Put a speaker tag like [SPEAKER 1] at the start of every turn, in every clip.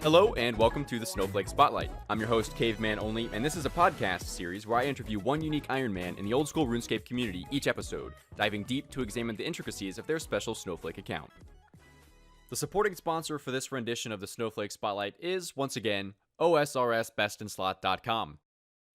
[SPEAKER 1] Hello and welcome to the Snowflake Spotlight. I'm your host, Caveman Only, and this is a podcast series where I interview one unique Ironman in the old school Runescape community each episode, diving deep to examine the intricacies of their special Snowflake account. The supporting sponsor for this rendition of the Snowflake Spotlight is, once again, OSRSbestinslot.com.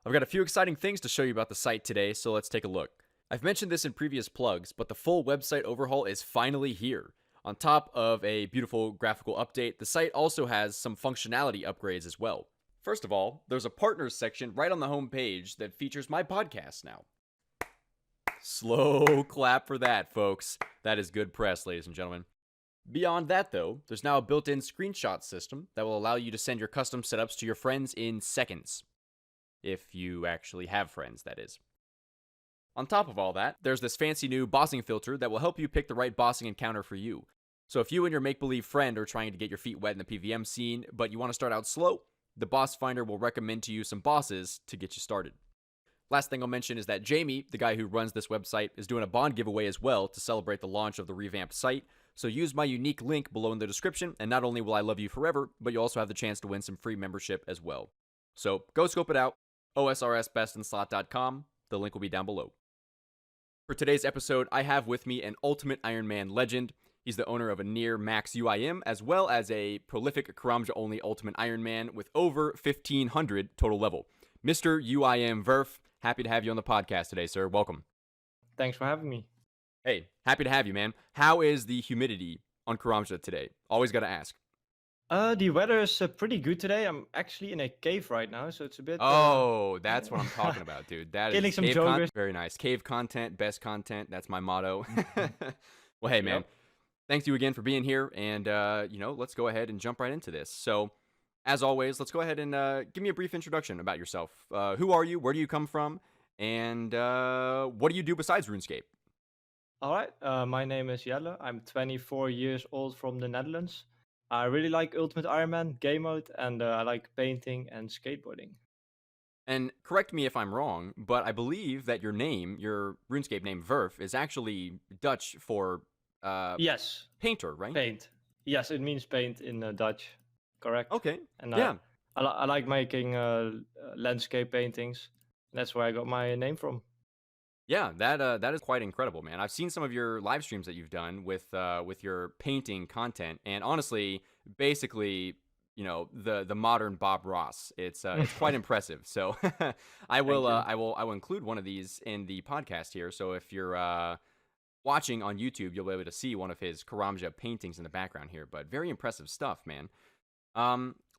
[SPEAKER 1] I've got a few exciting things to show you about the site today, so let's take a look. I've mentioned this in previous plugs, but the full website overhaul is finally here. On top of a beautiful graphical update, the site also has some functionality upgrades as well. First of all, there's a partners section right on the home page that features my podcast now. Slow clap for that, folks. That is good press, ladies and gentlemen. Beyond that, though, there's now a built-in screenshot system that will allow you to send your custom setups to your friends in seconds. If you actually have friends, that is. On top of all that, there's this fancy new bossing filter that will help you pick the right bossing encounter for you. So if you and your make-believe friend are trying to get your feet wet in the PVM scene, but you want to start out slow, the boss finder will recommend to you some bosses to get you started. Last thing I'll mention is that Jamie, the guy who runs this website, is doing a bond giveaway as well to celebrate the launch of the revamped site. So use my unique link below in the description, and not only will I love you forever, but you'll also have the chance to win some free membership as well. So go scope it out, OSRSbestinslot.com. The link will be down below. For today's episode, I have with me an Ultimate Ironman legend. He's the owner of a near max UIM, as well as a prolific Karamja-only Ultimate Ironman with over 1,500 total level. Mr. UIM Verf, happy to have you on the podcast today, sir. Welcome.
[SPEAKER 2] Thanks for having me.
[SPEAKER 1] Hey, happy to have you, man. How is the humidity on Karamja today? Always got to ask.
[SPEAKER 2] The weather is pretty good today. I'm actually in a cave right now, so it's a bit...
[SPEAKER 1] Oh, that's what I'm talking about, dude. That
[SPEAKER 2] Killing
[SPEAKER 1] is
[SPEAKER 2] some
[SPEAKER 1] cave
[SPEAKER 2] joggers.
[SPEAKER 1] content. Very nice. Cave content, best content. That's my motto. Well, hey, man.
[SPEAKER 2] Yep.
[SPEAKER 1] Thanks you again for being here, and, let's go ahead and jump right into this. So, as always, let's go ahead and give me a brief introduction about yourself. Who are you? Where do you come from? And what do you do besides RuneScape?
[SPEAKER 2] All right, my name is Jelle. I'm 24 years old from the Netherlands. I really like Ultimate Ironman, game mode, and I like painting and skateboarding.
[SPEAKER 1] And correct me if I'm wrong, but I believe that your name, your RuneScape name, Verf, is actually Dutch for
[SPEAKER 2] Yes,
[SPEAKER 1] painter, right?
[SPEAKER 2] paint. Yes, it means paint in Dutch. Correct.
[SPEAKER 1] Okay.
[SPEAKER 2] And
[SPEAKER 1] Yeah.
[SPEAKER 2] I like making landscape paintings. That's where I got my name from.
[SPEAKER 1] Yeah, that is quite incredible, man. I've seen some of your live streams that you've done with your painting content, and honestly, basically, the modern Bob Ross. It's quite impressive. So I will include one of these in the podcast here. So if you're watching on YouTube, you'll be able to see one of his Karamja paintings in the background here. But very impressive stuff, man.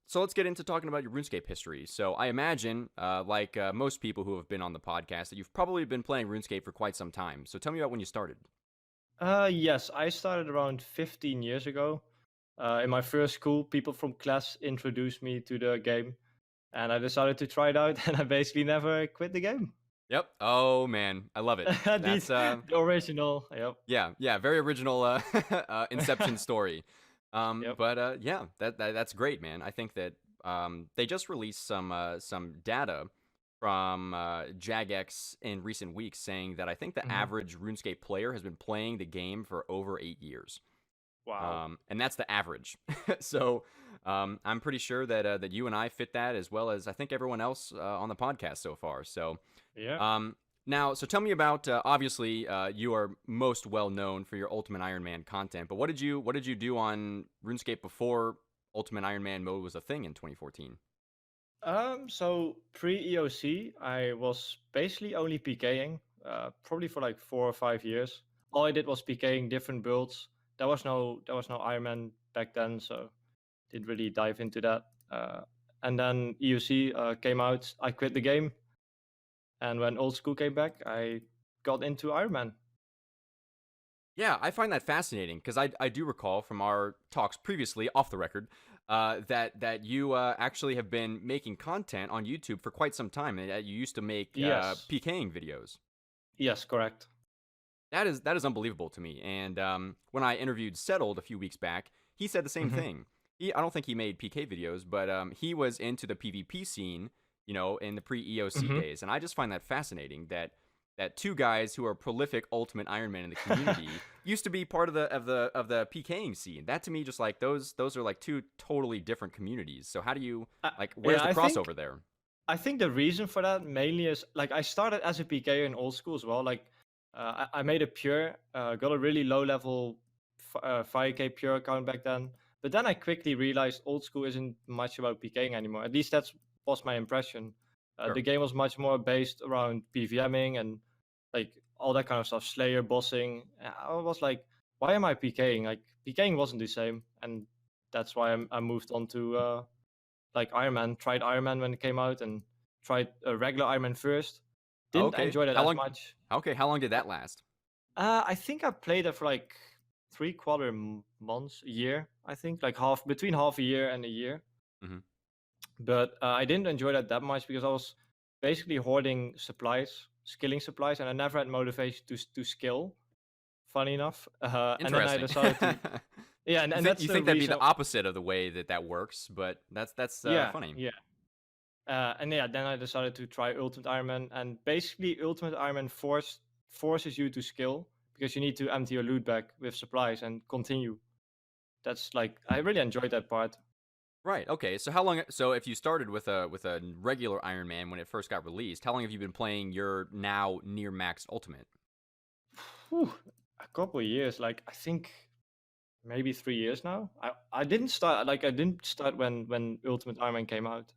[SPEAKER 1] So let's get into talking about your RuneScape history. So I imagine, like most people who have been on the podcast, that you've probably been playing RuneScape for quite some time. So tell me about when you started.
[SPEAKER 2] Yes, I started around 15 years ago. In my first school, people from class introduced me to the game, and I decided to try it out, and I basically never quit the game.
[SPEAKER 1] Yep. Oh man, I love it. That's
[SPEAKER 2] The original. Yep.
[SPEAKER 1] yeah, very original Inception story.
[SPEAKER 2] Yep.
[SPEAKER 1] But yeah, that's great, man. I think that they just released some data from Jagex in recent weeks saying that I think the average RuneScape player has been playing the game for over 8 years.
[SPEAKER 2] Wow.
[SPEAKER 1] And that's the average. So I'm pretty sure that you and I fit that, as well as I think everyone else on the podcast so far. So
[SPEAKER 2] Yeah.
[SPEAKER 1] now, so tell me about, obviously, you are most well known for your Ultimate Ironman content, but what did you do on RuneScape before Ultimate Ironman mode was a thing in 2014?
[SPEAKER 2] So pre-EOC, I was basically only PKing, probably for like 4 or 5 years. All I did was PKing different builds. There was no Ironman back then, so didn't really dive into that. And then EOC came out, I quit the game. And when old school came back, I got into Ironman.
[SPEAKER 1] Yeah, I find that fascinating because I do recall from our talks previously off the record that you actually have been making content on YouTube for quite some time, and that you used to make
[SPEAKER 2] Yes.
[SPEAKER 1] PKing videos.
[SPEAKER 2] Yes, correct.
[SPEAKER 1] That is unbelievable to me. And when I interviewed Settled a few weeks back, he said the same thing. I don't think he made PK videos, but he was into the PvP scene, in the pre-EOC days. And I just find that fascinating that that two guys who are prolific ultimate Ironman in the community used to be part of the PKing scene. That to me, just like those are like two totally different communities. So how do you like? Where's the crossover there?
[SPEAKER 2] I think the reason for that mainly is like I started as a PKer in old school as well. Like I made a pure, got a really low level 5K pure account back then. But then I quickly realized old school isn't much about PKing anymore. At least that was my impression.
[SPEAKER 1] Sure.
[SPEAKER 2] The game was much more based around PVMing and like all that kind of stuff, Slayer, bossing. I was like, why am I PKing? Like PKing wasn't the same, and that's why I moved on to like Ironman. Tried Ironman when it came out, and tried a regular Ironman first. Didn't enjoy that as much.
[SPEAKER 1] Okay, how long did that last?
[SPEAKER 2] I think I played it for like 3/4 months, a year. I think like between half a year and a year.
[SPEAKER 1] Mm-hmm.
[SPEAKER 2] But I didn't enjoy that much because I was basically hoarding supplies, skilling supplies, and I never had motivation to skill. Funny enough, and then I decided to. Yeah, and that's
[SPEAKER 1] you think that'd be the opposite of the way that works, but that's funny.
[SPEAKER 2] Yeah. And yeah, then I decided to try Ultimate Ironman, and basically Ultimate Ironman forces you to skill because you need to empty your loot bag with supplies and continue. That's like I really enjoyed that part.
[SPEAKER 1] Right. Okay. So how long? So if you started with a regular Ironman when it first got released, how long have you been playing your now near maxed Ultimate?
[SPEAKER 2] Whew, a couple of years. Like I think maybe 3 years now. I didn't start when Ultimate Ironman came out.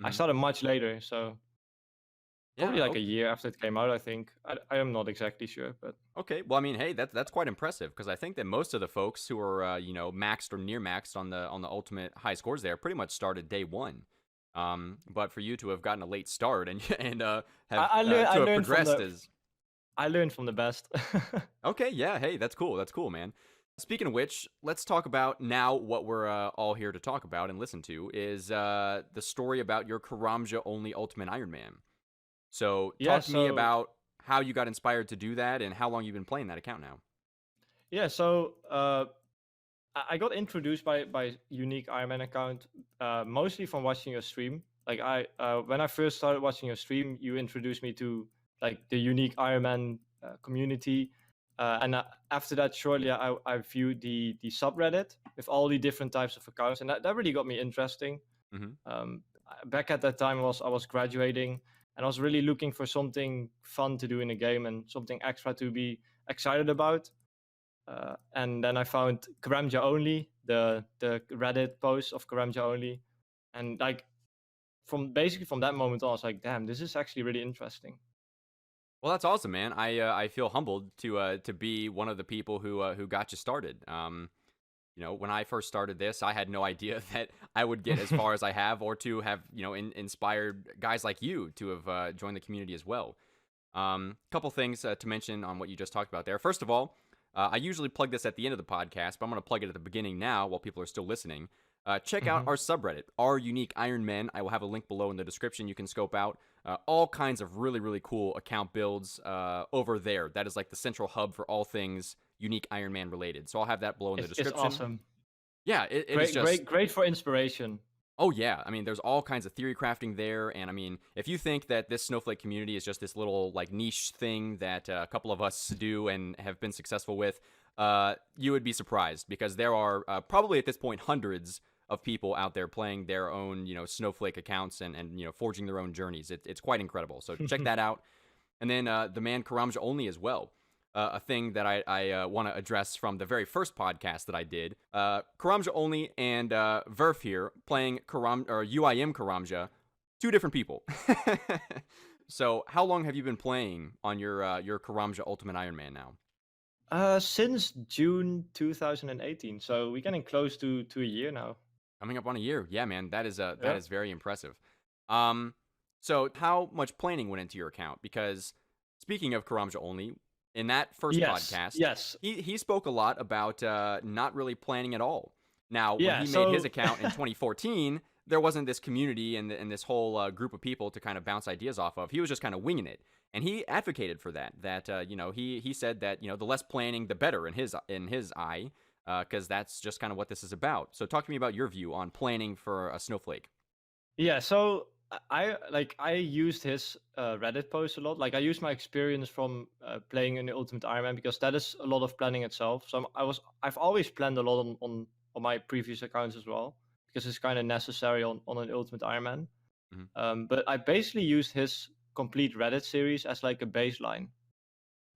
[SPEAKER 2] I started much later, so probably like a year after it came out. I think I am not exactly sure, but
[SPEAKER 1] okay. Well, I mean, hey, that's quite impressive because I think that most of the folks who are maxed or near maxed on the ultimate high scores there pretty much started day one. But for you to have gotten a late start and have progressed as
[SPEAKER 2] I learned from the best.
[SPEAKER 1] Okay, yeah, hey, that's cool. That's cool, man. Speaking of which, let's talk about now what we're all here to talk about and listen to is the story about your Karamja only Ultimate Ironman. So talk to me about how you got inspired to do that and how long you've been playing that account now.
[SPEAKER 2] Yeah, so I got introduced by Unique Ironman account mostly from watching your stream. Like when I first started watching your stream, you introduced me to like the Unique Ironman community. And after that, shortly, I viewed the subreddit with all the different types of accounts, and that really got me interesting. Back at that time, I was graduating, and I was really looking for something fun to do in the game and something extra to be excited about. And then I found Karamja only, the Reddit post of Karamja only, and like from that moment on, I was like, damn, this is actually really interesting.
[SPEAKER 1] Well, that's awesome, man. I feel humbled to be one of the people who got you started. When I first started this, I had no idea that I would get as far as I have, or to have inspired guys like you to have joined the community as well. Couple things to mention on what you just talked about there. First of all, I usually plug this at the end of the podcast, but I'm going to plug it at the beginning now while people are still listening. Check out our subreddit, our Unique Ironman. I will have a link below in the description you can scope out. All kinds of really, really cool account builds over there. That is like the central hub for all things Unique Ironman related. So I'll have that below in the description.
[SPEAKER 2] It's awesome.
[SPEAKER 1] Yeah, it is just...
[SPEAKER 2] Great for inspiration.
[SPEAKER 1] Oh, yeah. I mean, there's all kinds of theory crafting there. And I mean, if you think that this Snowflake community is just this little like niche thing that a couple of us do and have been successful with, you would be surprised because there are probably at this point hundreds of people out there playing their own, Snowflake accounts and forging their own journeys. It's quite incredible. So check that out. And then the man Karamja only as well. A thing that I want to address from the very first podcast that I did. Karamja only and Verf here playing UIM Karamja, two different people. So how long have you been playing on your Karamja Ultimate Ironman now?
[SPEAKER 2] Since June 2018. So we're getting close to a year now.
[SPEAKER 1] Coming up on a year. Yeah, man, that is very impressive. So how much planning went into your account? Because speaking of Karamja only, in that first podcast, he spoke a lot about not really planning at all. Now, when he made his account in 2014, there wasn't this community and this whole group of people to kind of bounce ideas off of. He was just kind of winging it, and he advocated for that. He said that the less planning, the better in his eye. Because that's just kind of what this is about. So talk to me about your view on planning for a Snowflake.
[SPEAKER 2] Yeah, so I used his Reddit post a lot. Like I used my experience from playing in the Ultimate Ironman because that is a lot of planning itself. So I've always planned a lot on my previous accounts as well because it's kind of necessary on an Ultimate Ironman.
[SPEAKER 1] Mhm.
[SPEAKER 2] But I basically used his complete Reddit series as like a baseline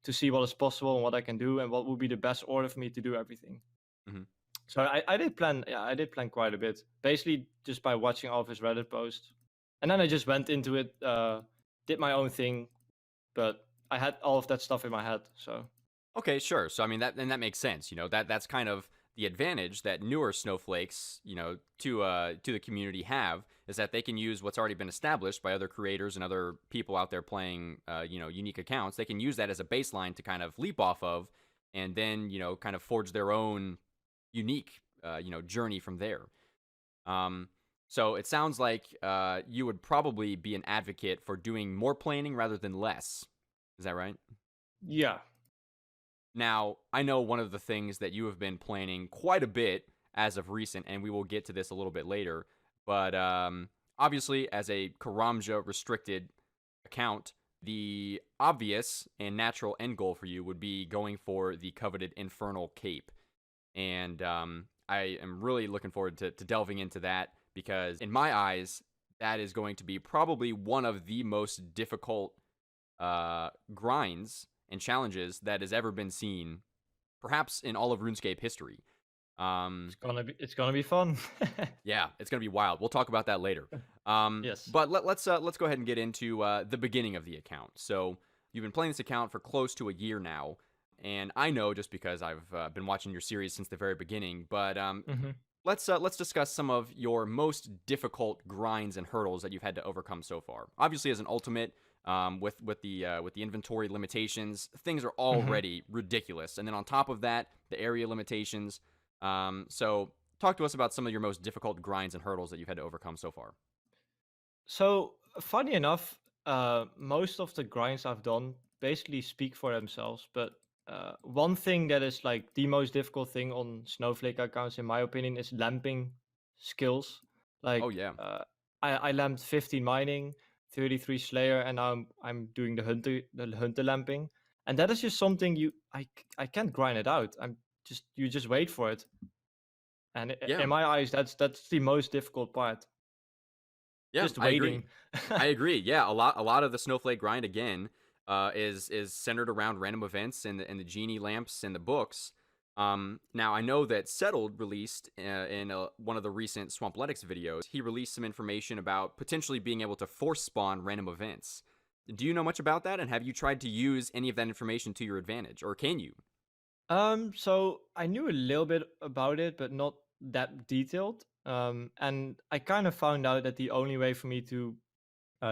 [SPEAKER 2] to see what is possible and what I can do and what would be the best order for me to do everything.
[SPEAKER 1] Mhm.
[SPEAKER 2] So I did plan, yeah, I did plan quite a bit, basically just by watching all of his Reddit posts, and then I just went into it, did my own thing, but I had all of that stuff in my head. So
[SPEAKER 1] Okay, sure. So I mean that makes sense. That's kind of the advantage that newer snowflakes, to the community have is that they can use what's already been established by other creators and other people out there playing unique accounts. They can use that as a baseline to kind of leap off of and then, kind of forge their own unique journey from there. Um so it sounds like you would probably be an advocate for doing more planning rather than less. Is that right?
[SPEAKER 2] yeah.
[SPEAKER 1] Now, I know one of the things that you have been planning quite a bit as of recent, and we will get to this a little bit later, but obviously, as a Karamja restricted account, the obvious and natural end goal for you would be going for the coveted Infernal Cape. And I am really looking forward to delving into that because, in my eyes, that is going to be probably one of the most difficult grinds and challenges that has ever been seen, perhaps in all of RuneScape history. Um,
[SPEAKER 2] It's gonna be fun.
[SPEAKER 1] yeah, it's gonna be wild. We'll talk about that later.
[SPEAKER 2] Yes.
[SPEAKER 1] But let's go ahead and get into the beginning of the account. So you've been playing this account for close to a year now, and I know just because I've been watching your series since the very beginning. But
[SPEAKER 2] Hmm.
[SPEAKER 1] let's discuss some of your most difficult grinds and hurdles that you've had to overcome so far. Obviously, as an ultimate, with the inventory limitations, things are
[SPEAKER 2] Hmm.
[SPEAKER 1] already ridiculous, and then on top of that, the area limitations. So talk to us about some of your most difficult grinds and hurdles that you've had to overcome so far.
[SPEAKER 2] So funny enough, most of the grinds I've done basically speak for themselves. But one thing that is like the most difficult thing on Snowflake accounts, in my opinion, is lamping skills.
[SPEAKER 1] Oh
[SPEAKER 2] Like
[SPEAKER 1] yeah,
[SPEAKER 2] I lamped 15 mining, 33 Slayer, and now I'm doing the hunter lamping, and that is just something I can't grind it out. You just wait for it, and
[SPEAKER 1] yeah,
[SPEAKER 2] in my eyes, that's the most difficult part.
[SPEAKER 1] yeah.
[SPEAKER 2] Just
[SPEAKER 1] I agree.
[SPEAKER 2] waiting.
[SPEAKER 1] I agree. Yeah, a lot of the snowflake grind again is centered around random events and the genie lamps and the books. Now I know that Settled released in one of the recent Swampletics videos. He released some information about potentially being able to force spawn random events. Do you know much about that? And have you tried to use any of that information to your advantage, or can you?
[SPEAKER 2] So I knew a little bit about it, but not that detailed. And I kind of found out that the only way for me to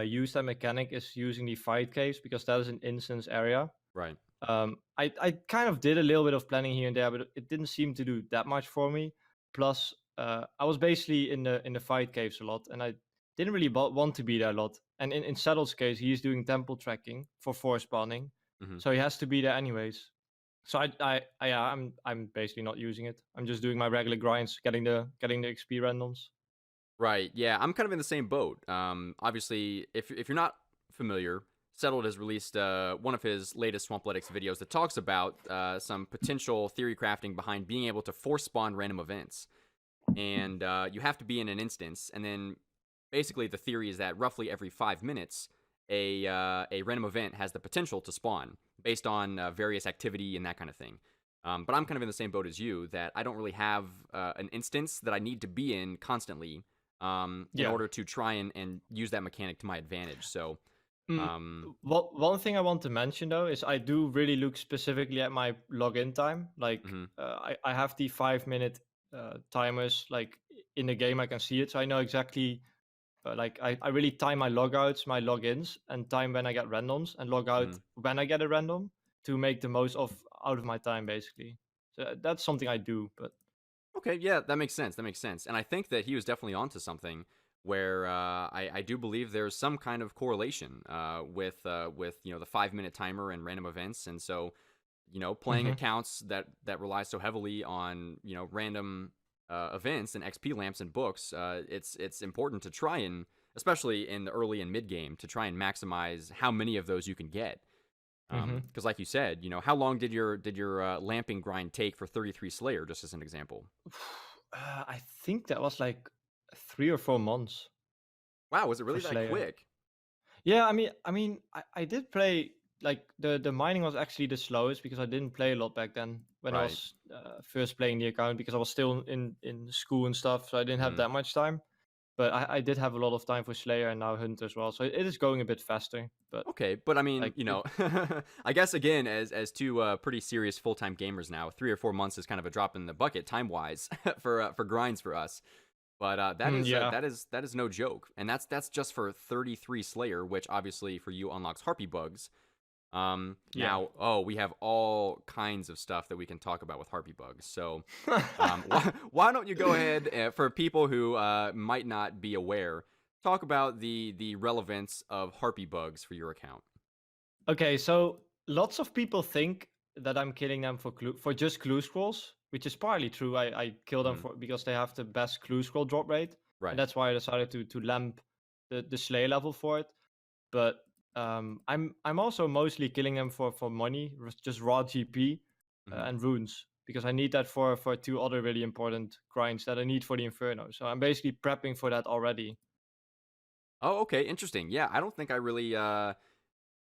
[SPEAKER 2] use that mechanic is using the fight caves because that is an instance area.
[SPEAKER 1] Right.
[SPEAKER 2] I kind of did a little bit of planning here and there, but it didn't seem to do that much for me. Plus, I was basically in the fight caves a lot, and I didn't really want to be there a lot. And in Saddle's case, he's doing temple tracking for force spawning,
[SPEAKER 1] Hmm.
[SPEAKER 2] so he has to be there anyways. So yeah, I'm basically not using it. I'm just doing my regular grinds, getting the XP randoms.
[SPEAKER 1] Right. Yeah, I'm kind of in the same boat. Obviously, if you're not familiar, Settled has released one of his latest Swampletics videos that talks about some potential theory crafting behind being able to force spawn random events, and you have to be in an instance, and then basically the theory is that roughly every 5 minutes, a random event has the potential to spawn based on various activity and that kind of thing. But I'm kind of in the same boat as you that I don't really have an instance that I need to be in constantly in
[SPEAKER 2] Yeah.
[SPEAKER 1] order to try and use that mechanic to my advantage. So,
[SPEAKER 2] Mm,
[SPEAKER 1] um,
[SPEAKER 2] one thing I want to mention though is I do really look specifically at my login time. Like
[SPEAKER 1] mhm,
[SPEAKER 2] I have the 5 minute timers like in the game. I can see it, so I know exactly. Like I really time my logouts, my logins, and time when I get randoms, and log out
[SPEAKER 1] mhm.
[SPEAKER 2] when I get a random to make the most of out of my time basically. So that's something I do. But
[SPEAKER 1] Okay, yeah, that makes sense. That makes sense. And I think that he was definitely onto something where I do believe there's some kind of correlation with the 5 minute timer and random events. And so, playing
[SPEAKER 2] hmm
[SPEAKER 1] accounts that rely so heavily on random events and XP lamps and books, it's important to try and especially in the early and mid game, to try and maximize how many of those you can get. Because like you said, how long did your lamping grind take for 33 Slayer, just as an example?
[SPEAKER 2] I think that was like 3 or 4 months
[SPEAKER 1] Wow, was it
[SPEAKER 2] for
[SPEAKER 1] really that
[SPEAKER 2] Slayer.
[SPEAKER 1] quick?
[SPEAKER 2] Yeah, I did play, like, the mining was actually the slowest because I didn't play a lot back then when I
[SPEAKER 1] Right.
[SPEAKER 2] was first playing the account, because I was still in school and stuff, so I didn't have
[SPEAKER 1] Mhm.
[SPEAKER 2] that much time. But I did have a lot of time for Slayer and now Hunt as well, so it is going a bit faster. But
[SPEAKER 1] Okay, but I mean,
[SPEAKER 2] like it,
[SPEAKER 1] I guess again, as two pretty serious full-time gamers now, 3 or 4 months is kind of a drop in the bucket time-wise for grinds for us. But
[SPEAKER 2] yeah,
[SPEAKER 1] that is no joke, and that's just for 33 Slayer, which obviously for you unlocks Harpy bugs.
[SPEAKER 2] yeah.
[SPEAKER 1] Now, we have all kinds of stuff that we can talk about with Harpy bugs. So, why don't you go ahead, for people who might not be aware, talk about the relevance of Harpy bugs for your account.
[SPEAKER 2] Okay, so lots of people think that I'm killing them for just clue scrolls, which is partly true. I kill them
[SPEAKER 1] Mhm.
[SPEAKER 2] for because they have the best clue scroll drop rate, and
[SPEAKER 1] Right.
[SPEAKER 2] that's why I decided to lamp the slay level for it. But I'm also mostly killing them for money, just raw GP
[SPEAKER 1] Mhm.
[SPEAKER 2] and runes, because I need that for two other really important grinds that I need for the Inferno. So I'm basically prepping for that already.
[SPEAKER 1] Oh, okay, interesting. Yeah, I don't think I really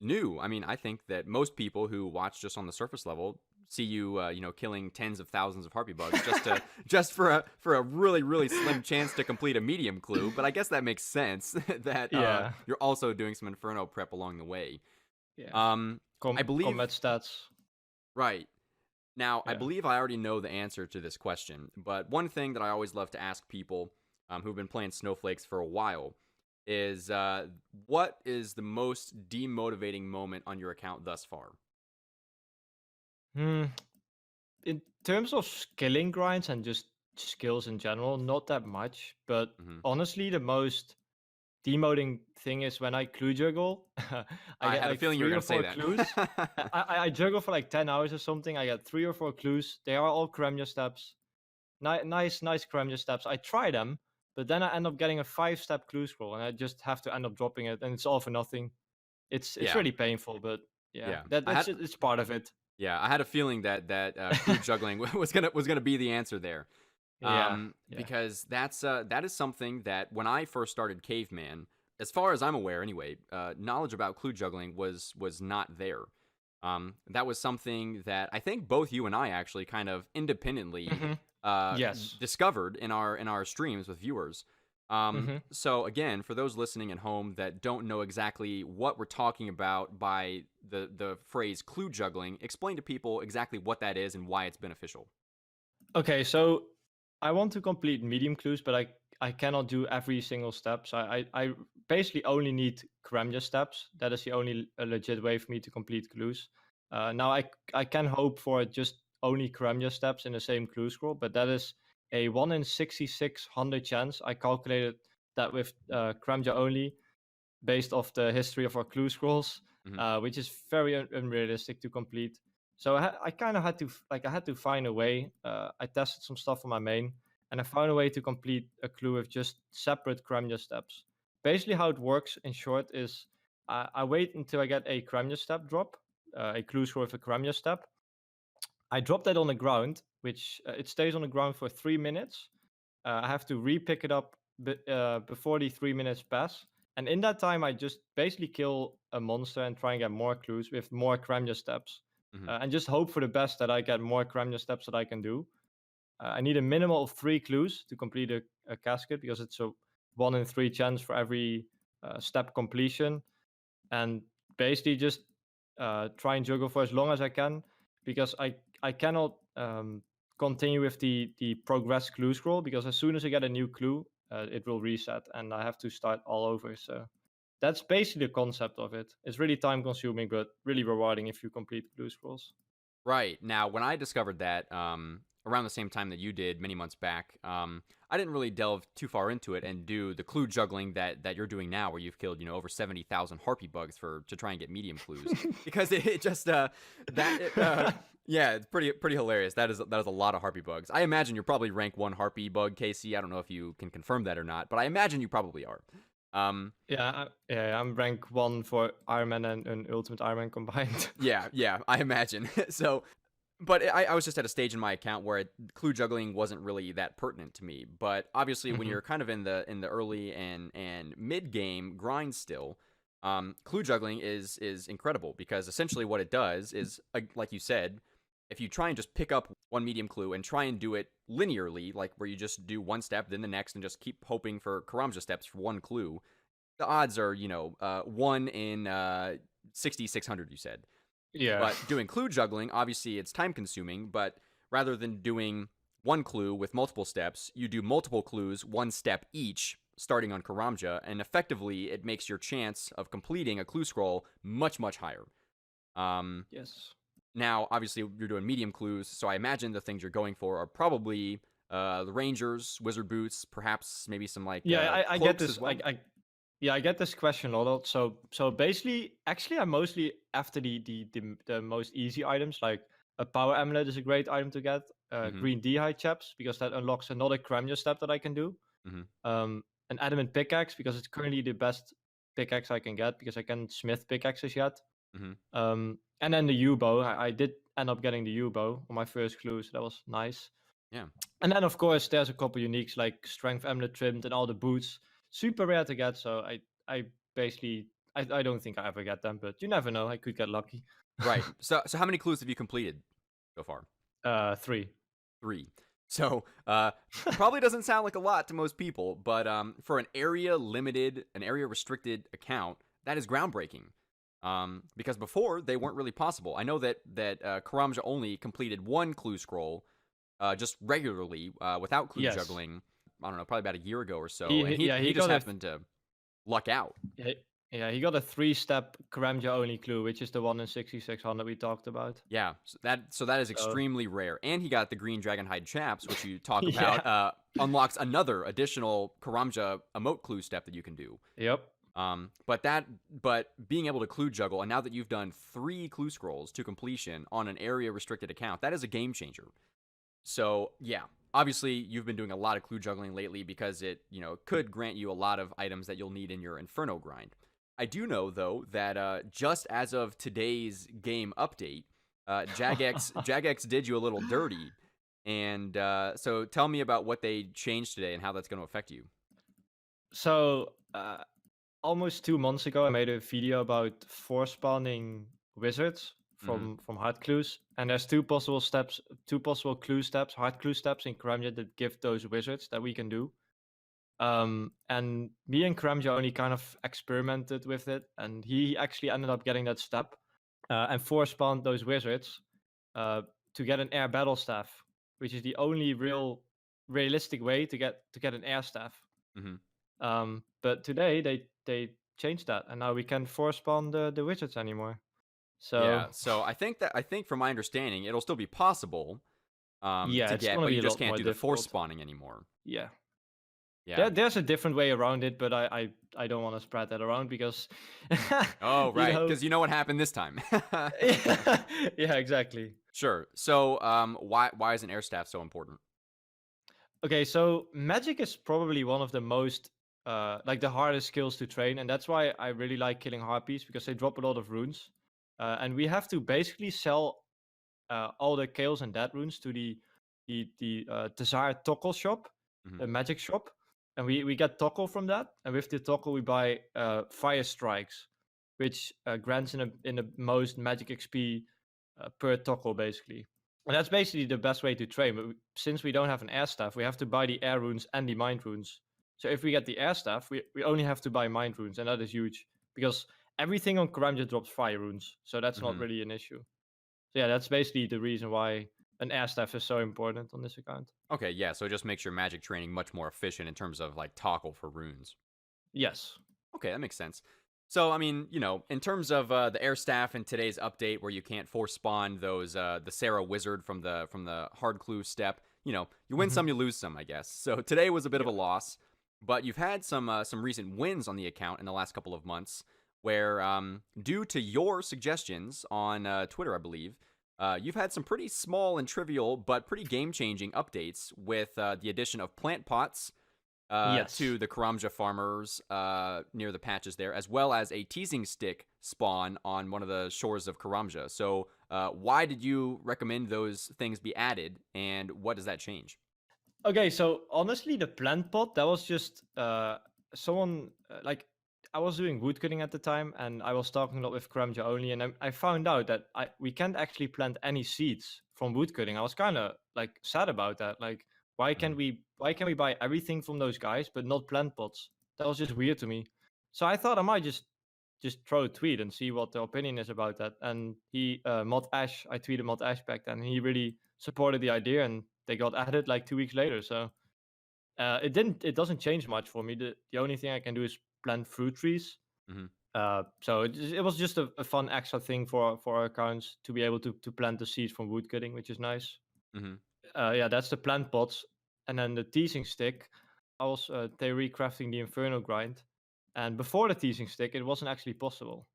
[SPEAKER 1] knew. I mean, I think that most people who watch just on the surface level see you, killing tens of thousands of Harpy bugs just for a really slim chance to complete a medium clue. But I guess that makes sense that
[SPEAKER 2] Yeah,
[SPEAKER 1] you're also doing some Inferno prep along the way.
[SPEAKER 2] yeah.
[SPEAKER 1] Um, I
[SPEAKER 2] Combat
[SPEAKER 1] believe
[SPEAKER 2] stats.
[SPEAKER 1] right now. I
[SPEAKER 2] Yeah.
[SPEAKER 1] believe I already know the answer to this question, but one thing that I always love to ask people who've been playing Snowflakes for a while is what is the most demotivating moment on your account thus far?
[SPEAKER 2] Hmm. In terms of skilling grinds and just skills in general, not that much. But
[SPEAKER 1] Hmm.
[SPEAKER 2] honestly, the most demoting thing is when I clue juggle. I
[SPEAKER 1] I
[SPEAKER 2] get
[SPEAKER 1] had a
[SPEAKER 2] like
[SPEAKER 1] feeling you were
[SPEAKER 2] three
[SPEAKER 1] going
[SPEAKER 2] or
[SPEAKER 1] to say
[SPEAKER 2] four clues.
[SPEAKER 1] that.
[SPEAKER 2] I juggle for like 10 hours or something. I get 3 or 4 clues. They are all Karamja steps. Nice Karamja steps. I try them, but then I end up getting a 5-step clue scroll, and I just have to end up dropping it, and it's all for nothing. It's
[SPEAKER 1] Yeah,
[SPEAKER 2] really painful, but yeah,
[SPEAKER 1] yeah.
[SPEAKER 2] it's part of it.
[SPEAKER 1] I had a feeling that clue juggling was gonna be the answer there.
[SPEAKER 2] Yeah, yeah.
[SPEAKER 1] Because that is something that when I first started Caveman, as far as I'm aware anyway, knowledge about clue juggling was not there. That was something that I think both you and I actually kind of independently
[SPEAKER 2] Hmm.
[SPEAKER 1] uh,
[SPEAKER 2] Yes.
[SPEAKER 1] discovered in our streams with viewers.
[SPEAKER 2] Hmm.
[SPEAKER 1] So again, for those listening at home that don't know exactly what we're talking about by the phrase clue juggling, explain to people exactly what that is and why it's beneficial.
[SPEAKER 2] Okay, so I want to complete medium clues, but I cannot do every single step. So I basically only need Karamja steps. That is the only legit way for me to complete clues. Now I can hope for just only Karamja steps in the same clue scroll, but that is a 1 in 6,600 chance. I calculated that with Karamja only, based off the history of our clue scrolls,
[SPEAKER 1] Hmm.
[SPEAKER 2] which is very unrealistic to complete. So I kind of had to I had to find a way. I tested some stuff on my main, and I found a way to complete a clue with just separate Karamja steps. Basically, how it works in short is I wait until I get a Karamja step drop, a clue scroll with a Karamja step. I drop that on the ground, which it stays on the ground for 3 minutes. I have to re-pick it up before the 3 minutes pass. And in that time, I just basically kill a monster and try and get more clues with more Karamja steps.
[SPEAKER 1] Hmm.
[SPEAKER 2] And just hope for the best that I get more Karamja steps that I can do. I need a minimum of 3 clues to complete a casket, because it's a 1 in 3 chance for every step completion. And basically just try and juggle for as long as I can, because I cannot continue with the progress clue scroll, because as soon as I get a new clue, it will reset and I have to start all over. So that's basically the concept of it. It's really time consuming, but really rewarding if you complete clue scrolls.
[SPEAKER 1] Right. Now, when I discovered that around the same time that you did many months back, I didn't really delve too far into it and do the clue juggling that you're doing now, where you've killed over 70,000 harpy bugs to try and get medium clues, because it just yeah, it's pretty hilarious. That is a lot of harpy bugs. I imagine you're probably rank 1 harpy bug, KC. I don't know if you can confirm that or not, but I imagine you probably are.
[SPEAKER 2] I'm rank 1 for Ironman and Ultimate Ironman combined.
[SPEAKER 1] Yeah, I imagine. So, but I was just at a stage in my account where clue juggling wasn't really that pertinent to me. But obviously, when
[SPEAKER 2] Mhm.
[SPEAKER 1] you're kind of in the early and mid game grind still, clue juggling is incredible because essentially what it does is, like you said, if you try and just pick up one medium clue and try and do it linearly, like where you just do one step then the next and just keep hoping for Karamja steps for one clue, the odds are 1 in 6,600. You said.
[SPEAKER 2] Yeah.
[SPEAKER 1] But doing clue juggling, obviously it's time consuming, but rather than doing one clue with multiple steps, you do multiple clues, one step each, starting on Karamja, and effectively it makes your chance of completing a clue scroll much, much higher.
[SPEAKER 2] Yes.
[SPEAKER 1] Now, obviously, you're doing medium clues, so I imagine the things you're going for are probably the Rangers, Wizard Boots, perhaps maybe some like
[SPEAKER 2] Yeah, I get
[SPEAKER 1] cloaks
[SPEAKER 2] this.
[SPEAKER 1] as well.
[SPEAKER 2] I get this question a lot. So basically, actually, I'm mostly after the most easy items. Like a power amulet is a great item to get.
[SPEAKER 1] Mm-hmm.
[SPEAKER 2] Green D-high chaps because that unlocks another Karamja step that I can do.
[SPEAKER 1] Mm-hmm.
[SPEAKER 2] An adamant pickaxe because it's currently the best pickaxe I can get because I can't smith pickaxes yet.
[SPEAKER 1] Mm-hmm.
[SPEAKER 2] And then the U-bow. I did end up getting the U-bow on my first clue, so that was nice.
[SPEAKER 1] Yeah.
[SPEAKER 2] And then of course there's a couple uniques like strength amulet trimmed and all the boots. Super rare to get, so I basically I don't think I ever get them, but you never know. I could get lucky.
[SPEAKER 1] Right. So how many clues have you completed so far?
[SPEAKER 2] 3.
[SPEAKER 1] 3. So, probably doesn't sound like a lot to most people, but for an area limited, an area restricted account, that is groundbreaking. Because before they weren't really possible. I know that Karamja only completed one clue scroll, just regularly, without clue
[SPEAKER 2] Yes.
[SPEAKER 1] juggling. I don't know, probably about a year ago or so,
[SPEAKER 2] He,
[SPEAKER 1] and
[SPEAKER 2] he yeah
[SPEAKER 1] he
[SPEAKER 2] he
[SPEAKER 1] just
[SPEAKER 2] got a
[SPEAKER 1] happened to luck out.
[SPEAKER 2] yeah, yeah he got a 3-step Karamja only clue, which is the one in 6600 we talked about.
[SPEAKER 1] Yeah, so that is
[SPEAKER 2] So
[SPEAKER 1] extremely rare. And he got the green dragonhide chaps, which you talk
[SPEAKER 2] yeah.
[SPEAKER 1] about, unlocks another additional Karamja emote clue step that you can do.
[SPEAKER 2] Yep.
[SPEAKER 1] But being able to clue juggle, and now that you've done 3 clue scrolls to completion on an area restricted account, that is a game changer. So yeah, obviously you've been doing a lot of clue juggling lately because it could grant you a lot of items that you'll need in your Inferno grind. I do know though that just as of today's game update, Jagex did you a little dirty, and so tell me about what they changed today and how that's going to affect you.
[SPEAKER 2] So almost 2 months ago, I made a video about force spawning wizards
[SPEAKER 1] Mm-hmm.
[SPEAKER 2] from hard clues, and there's 2 possible clue steps, hard clue steps in Karamja that give those wizards that we can do. And me and Karamja only kind of experimented with it, and he actually ended up getting that step and force spawned those wizards to get an air battle staff, which is the only realistic way to get an air staff.
[SPEAKER 1] Mm-hmm.
[SPEAKER 2] But today they changed that, and now we can't force spawn the wizards anymore. So
[SPEAKER 1] Yeah, so I think from my understanding, it'll still be possible
[SPEAKER 2] yeah,
[SPEAKER 1] to
[SPEAKER 2] it's
[SPEAKER 1] get,
[SPEAKER 2] gonna
[SPEAKER 1] but
[SPEAKER 2] be
[SPEAKER 1] you
[SPEAKER 2] a
[SPEAKER 1] just
[SPEAKER 2] lot
[SPEAKER 1] can't
[SPEAKER 2] more
[SPEAKER 1] do the force
[SPEAKER 2] difficult.
[SPEAKER 1] spawning anymore.
[SPEAKER 2] Yeah,
[SPEAKER 1] Yeah.
[SPEAKER 2] there's a different way around it, but I don't want to spread that around because
[SPEAKER 1] Oh,
[SPEAKER 2] you
[SPEAKER 1] right,
[SPEAKER 2] know.
[SPEAKER 1] because you know what happened this time.
[SPEAKER 2] Yeah, exactly.
[SPEAKER 1] Sure. So, why is an air staff so important?
[SPEAKER 2] Okay, so magic is probably one of the most like the hardest skills to train, and that's why I really like killing harpies because they drop a lot of runes, and we have to basically sell all the chaos and dead runes to the desired toggle shop,
[SPEAKER 1] Mm-hmm.
[SPEAKER 2] the magic shop, and we get toggle from that, and with the toggle we buy fire strikes, which grants in the most magic XP per toggle basically. And that's basically the best way to train. But since we don't have an air staff, we have to buy the air runes and the mind runes. So if we get the air staff, we only have to buy mind runes, and that is huge because everything on Karamja drops fire runes, so that's not
[SPEAKER 1] Mm-hmm.
[SPEAKER 2] really an issue. So yeah, that's basically the reason why an air staff is so important on this account.
[SPEAKER 1] Okay, yeah. So it just makes your magic training much more efficient in terms of like toggle for runes.
[SPEAKER 2] Yes.
[SPEAKER 1] Okay, that makes sense. So, I mean, in terms of the air staff in today's update, where you can't force spawn those the Sarah wizard from the hard clue step, you win some, you lose some, I guess. So today was a bit of a
[SPEAKER 2] Yep.
[SPEAKER 1] loss, but you've had some recent wins on the account in the last couple of months, where due to your suggestions on Twitter, I believe, you've had some pretty small and trivial but pretty game changing updates with the addition of plant pots.
[SPEAKER 2] Yes.
[SPEAKER 1] to the Karamja farmers near the patches there, as well as a teasing stick spawn on one of the shores of Karamja. So why did you recommend those things be added, and what does that change?
[SPEAKER 2] Okay, so honestly, the plant pot, that was just someone like I was doing woodcutting at the time, and I was talking a lot with Karamja only, and I found out that we can't actually plant any seeds from woodcutting. I was kind of like sad about that. Like,
[SPEAKER 1] Mhm.
[SPEAKER 2] why can we buy everything from those guys but not plant pots? That was just weird to me. So I thought I might just throw a tweet and see what the opinion is about that. And he Mod Ash, I tweeted Mod Ash back then, and he really supported the idea, and they got added like 2 weeks later. So it doesn't change much for me. The only thing I can do is plant fruit trees.
[SPEAKER 1] Mhm.
[SPEAKER 2] So it was just a fun extra thing for our accounts to be able to plant the seeds from wood cutting, which is nice.
[SPEAKER 1] Mhm.
[SPEAKER 2] Yeah, that's the plant pots, and then the teasing stick. I was theory crafting the Inferno grind, and before the teasing stick, it wasn't actually possible.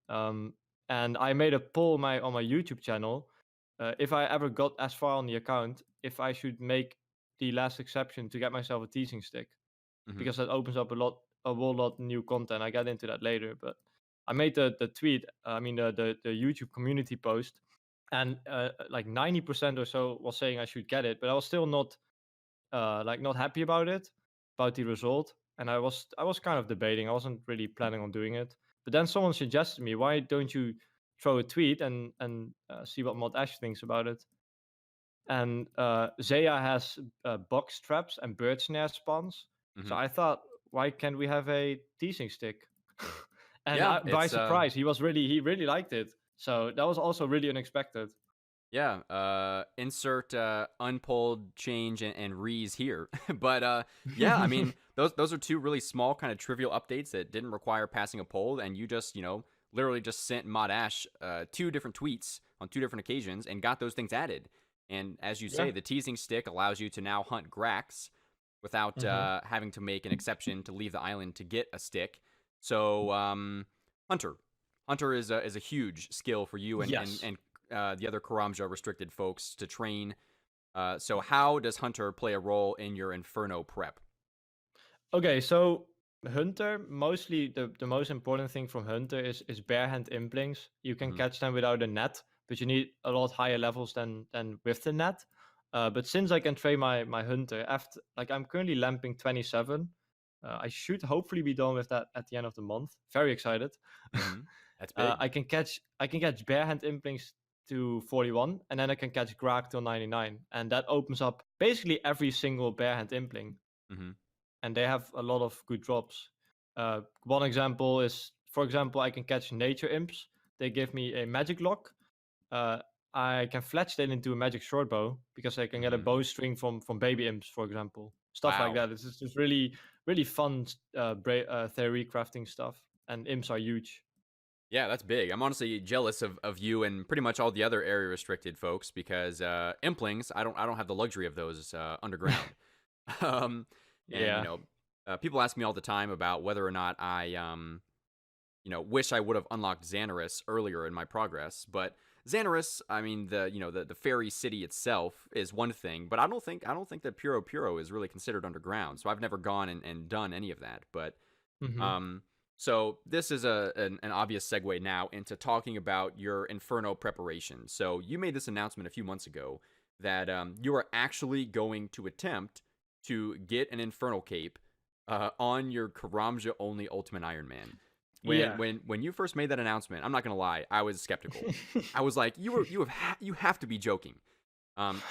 [SPEAKER 2] Um, and I made a poll on my YouTube channel, if I ever got as far on the account, if I should make the last exception to get myself a teasing stick,
[SPEAKER 1] Mhm.
[SPEAKER 2] because that opens up a whole lot new content. I get into that later, but I made the tweet. I mean the YouTube community post, and like 90% or so was saying I should get it, but I was still not happy about it, about the result. And I was kind of debating. I wasn't really planning on doing it. But then someone suggested me, why don't you throw a tweet and see what Mod Ash thinks about it? And Zaya has box traps and bird snare spawns. So
[SPEAKER 1] Mhm.
[SPEAKER 2] I thought, why can't we have a teasing stick? And
[SPEAKER 1] Yeah,
[SPEAKER 2] by
[SPEAKER 1] it's
[SPEAKER 2] surprise, he really liked it. So that was also really unexpected.
[SPEAKER 1] yeah, insert unpulled change and rees here. But yeah, I mean, those are two really small kind of trivial updates that didn't require passing a poll, and you just, literally just sent Mod Ash two different tweets on two different occasions and got those things added. And as you
[SPEAKER 2] Yeah.
[SPEAKER 1] say, the teasing stick allows you to now hunt Grax without
[SPEAKER 2] Hmm.
[SPEAKER 1] having to make an exception to leave the island to get a stick. So Hunter, Hunter is a huge skill for you and and
[SPEAKER 2] Yes.
[SPEAKER 1] and the other Karamja restricted folks to train. So how does Hunter play a role in your Inferno prep?
[SPEAKER 2] Okay, so Hunter, mostly the most important thing from Hunter is bare hand implings. You can
[SPEAKER 1] Mm-hmm.
[SPEAKER 2] catch them without a net, but you need a lot higher levels than with the net. But since I can train my Hunter after, like, I'm currently lamping 27. I should hopefully be done with that at the end of the month. Very excited.
[SPEAKER 1] Mm-hmm. That's big.
[SPEAKER 2] I can catch bare hand implings to 41, and then I can catch Grag till 99, and that opens up basically every single bare hand impling,
[SPEAKER 1] Mm-hmm.
[SPEAKER 2] and they have a lot of good drops. One example is, for example, I can catch nature imps. They give me a magic lock. Uh, I can fletch that into a magic short bow because I can get a
[SPEAKER 1] Mm-hmm.
[SPEAKER 2] bowstring from baby imps, for example. Stuff like
[SPEAKER 1] Wow.
[SPEAKER 2] that. It's just really really fun theory crafting stuff, and imps are huge.
[SPEAKER 1] Yeah, that's big. I'm honestly jealous of you and pretty much all the other area restricted folks because implings, I don't have the luxury of those underground. um, and
[SPEAKER 2] Yeah.
[SPEAKER 1] people ask me all the time about whether or not I wish I would have unlocked Xanaris earlier in my progress. But Xanaris, I mean, the fairy city itself is one thing, but I don't think that Puro Puro is really considered underground. So I've never gone and done any of that. But
[SPEAKER 2] Hmm.
[SPEAKER 1] um, so this is an obvious segue now into talking about your Inferno preparation. So you made this announcement a few months ago that you are actually going to attempt to get an Infernal Cape on your Karamja only Ultimate Ironman. When
[SPEAKER 2] Yeah.
[SPEAKER 1] when when you first made that announcement, I'm not gonna lie, I was skeptical. I was like, you have to be joking,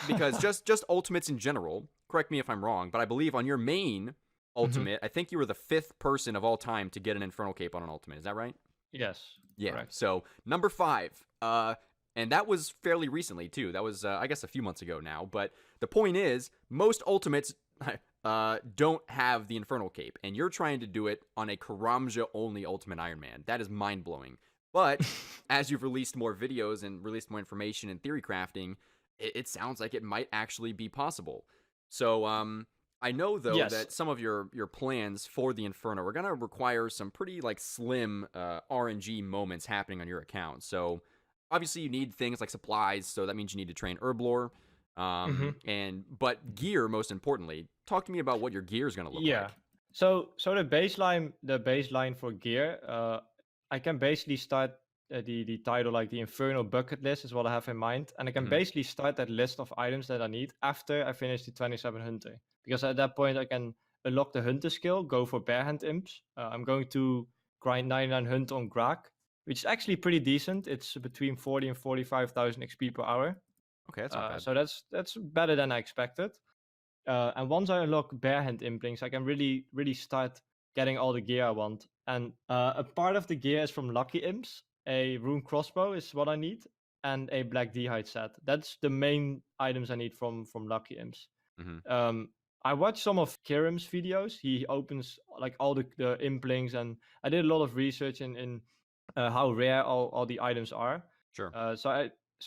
[SPEAKER 1] because just ultimates in general. Correct me if I'm wrong, but I believe on your main
[SPEAKER 2] Hmm.
[SPEAKER 1] ultimate, I think you were the fifth person of all time to get an Infernal Cape on an ultimate. Is that right?
[SPEAKER 2] Yes.
[SPEAKER 1] Yeah.
[SPEAKER 2] Correct.
[SPEAKER 1] So number 5, and that was fairly recently too. That was I guess a few months ago now. But the point is, most ultimates don't have the Infernal Cape, and you're trying to do it on a Karamja only Ultimate Iron Man. That is mind blowing. But as you've released more videos and released more information in theory crafting, it sounds like it might actually be possible. So I know though
[SPEAKER 2] Yes.
[SPEAKER 1] that some of your plans for the Inferno are gonna require some pretty like slim RNG moments happening on your account. So obviously you need things like supplies, so that means you need to train Herblore.
[SPEAKER 2] Hmm.
[SPEAKER 1] But gear, most importantly, talk to me about what your gear is going to look
[SPEAKER 2] Yeah.
[SPEAKER 1] like.
[SPEAKER 2] So the baseline for gear, I can basically start the title like the Inferno bucket list is what I have in mind, and I can
[SPEAKER 1] Hmm.
[SPEAKER 2] basically start that list of items that I need after I finish the 27 hunter, because at that point I can unlock the hunter skill, go for barehand imps. I'm going to grind 99 hunt on Grag, which is actually pretty decent. It's between 40 and 45,000 XP per hour.
[SPEAKER 1] Okay, that's not bad.
[SPEAKER 2] So that's better than I expected. And once I unlock barehand implings, I can really start getting all the gear I want. And a part of the gear is from Lucky Imps. A rune crossbow is what I need, and a black d'hide set. That's the main items I need from Lucky Imps.
[SPEAKER 1] Hmm.
[SPEAKER 2] Um, I watched some of Kirim's videos. He opens like all the implings, and I did a lot of research in how rare all the items are.
[SPEAKER 1] Sure.
[SPEAKER 2] So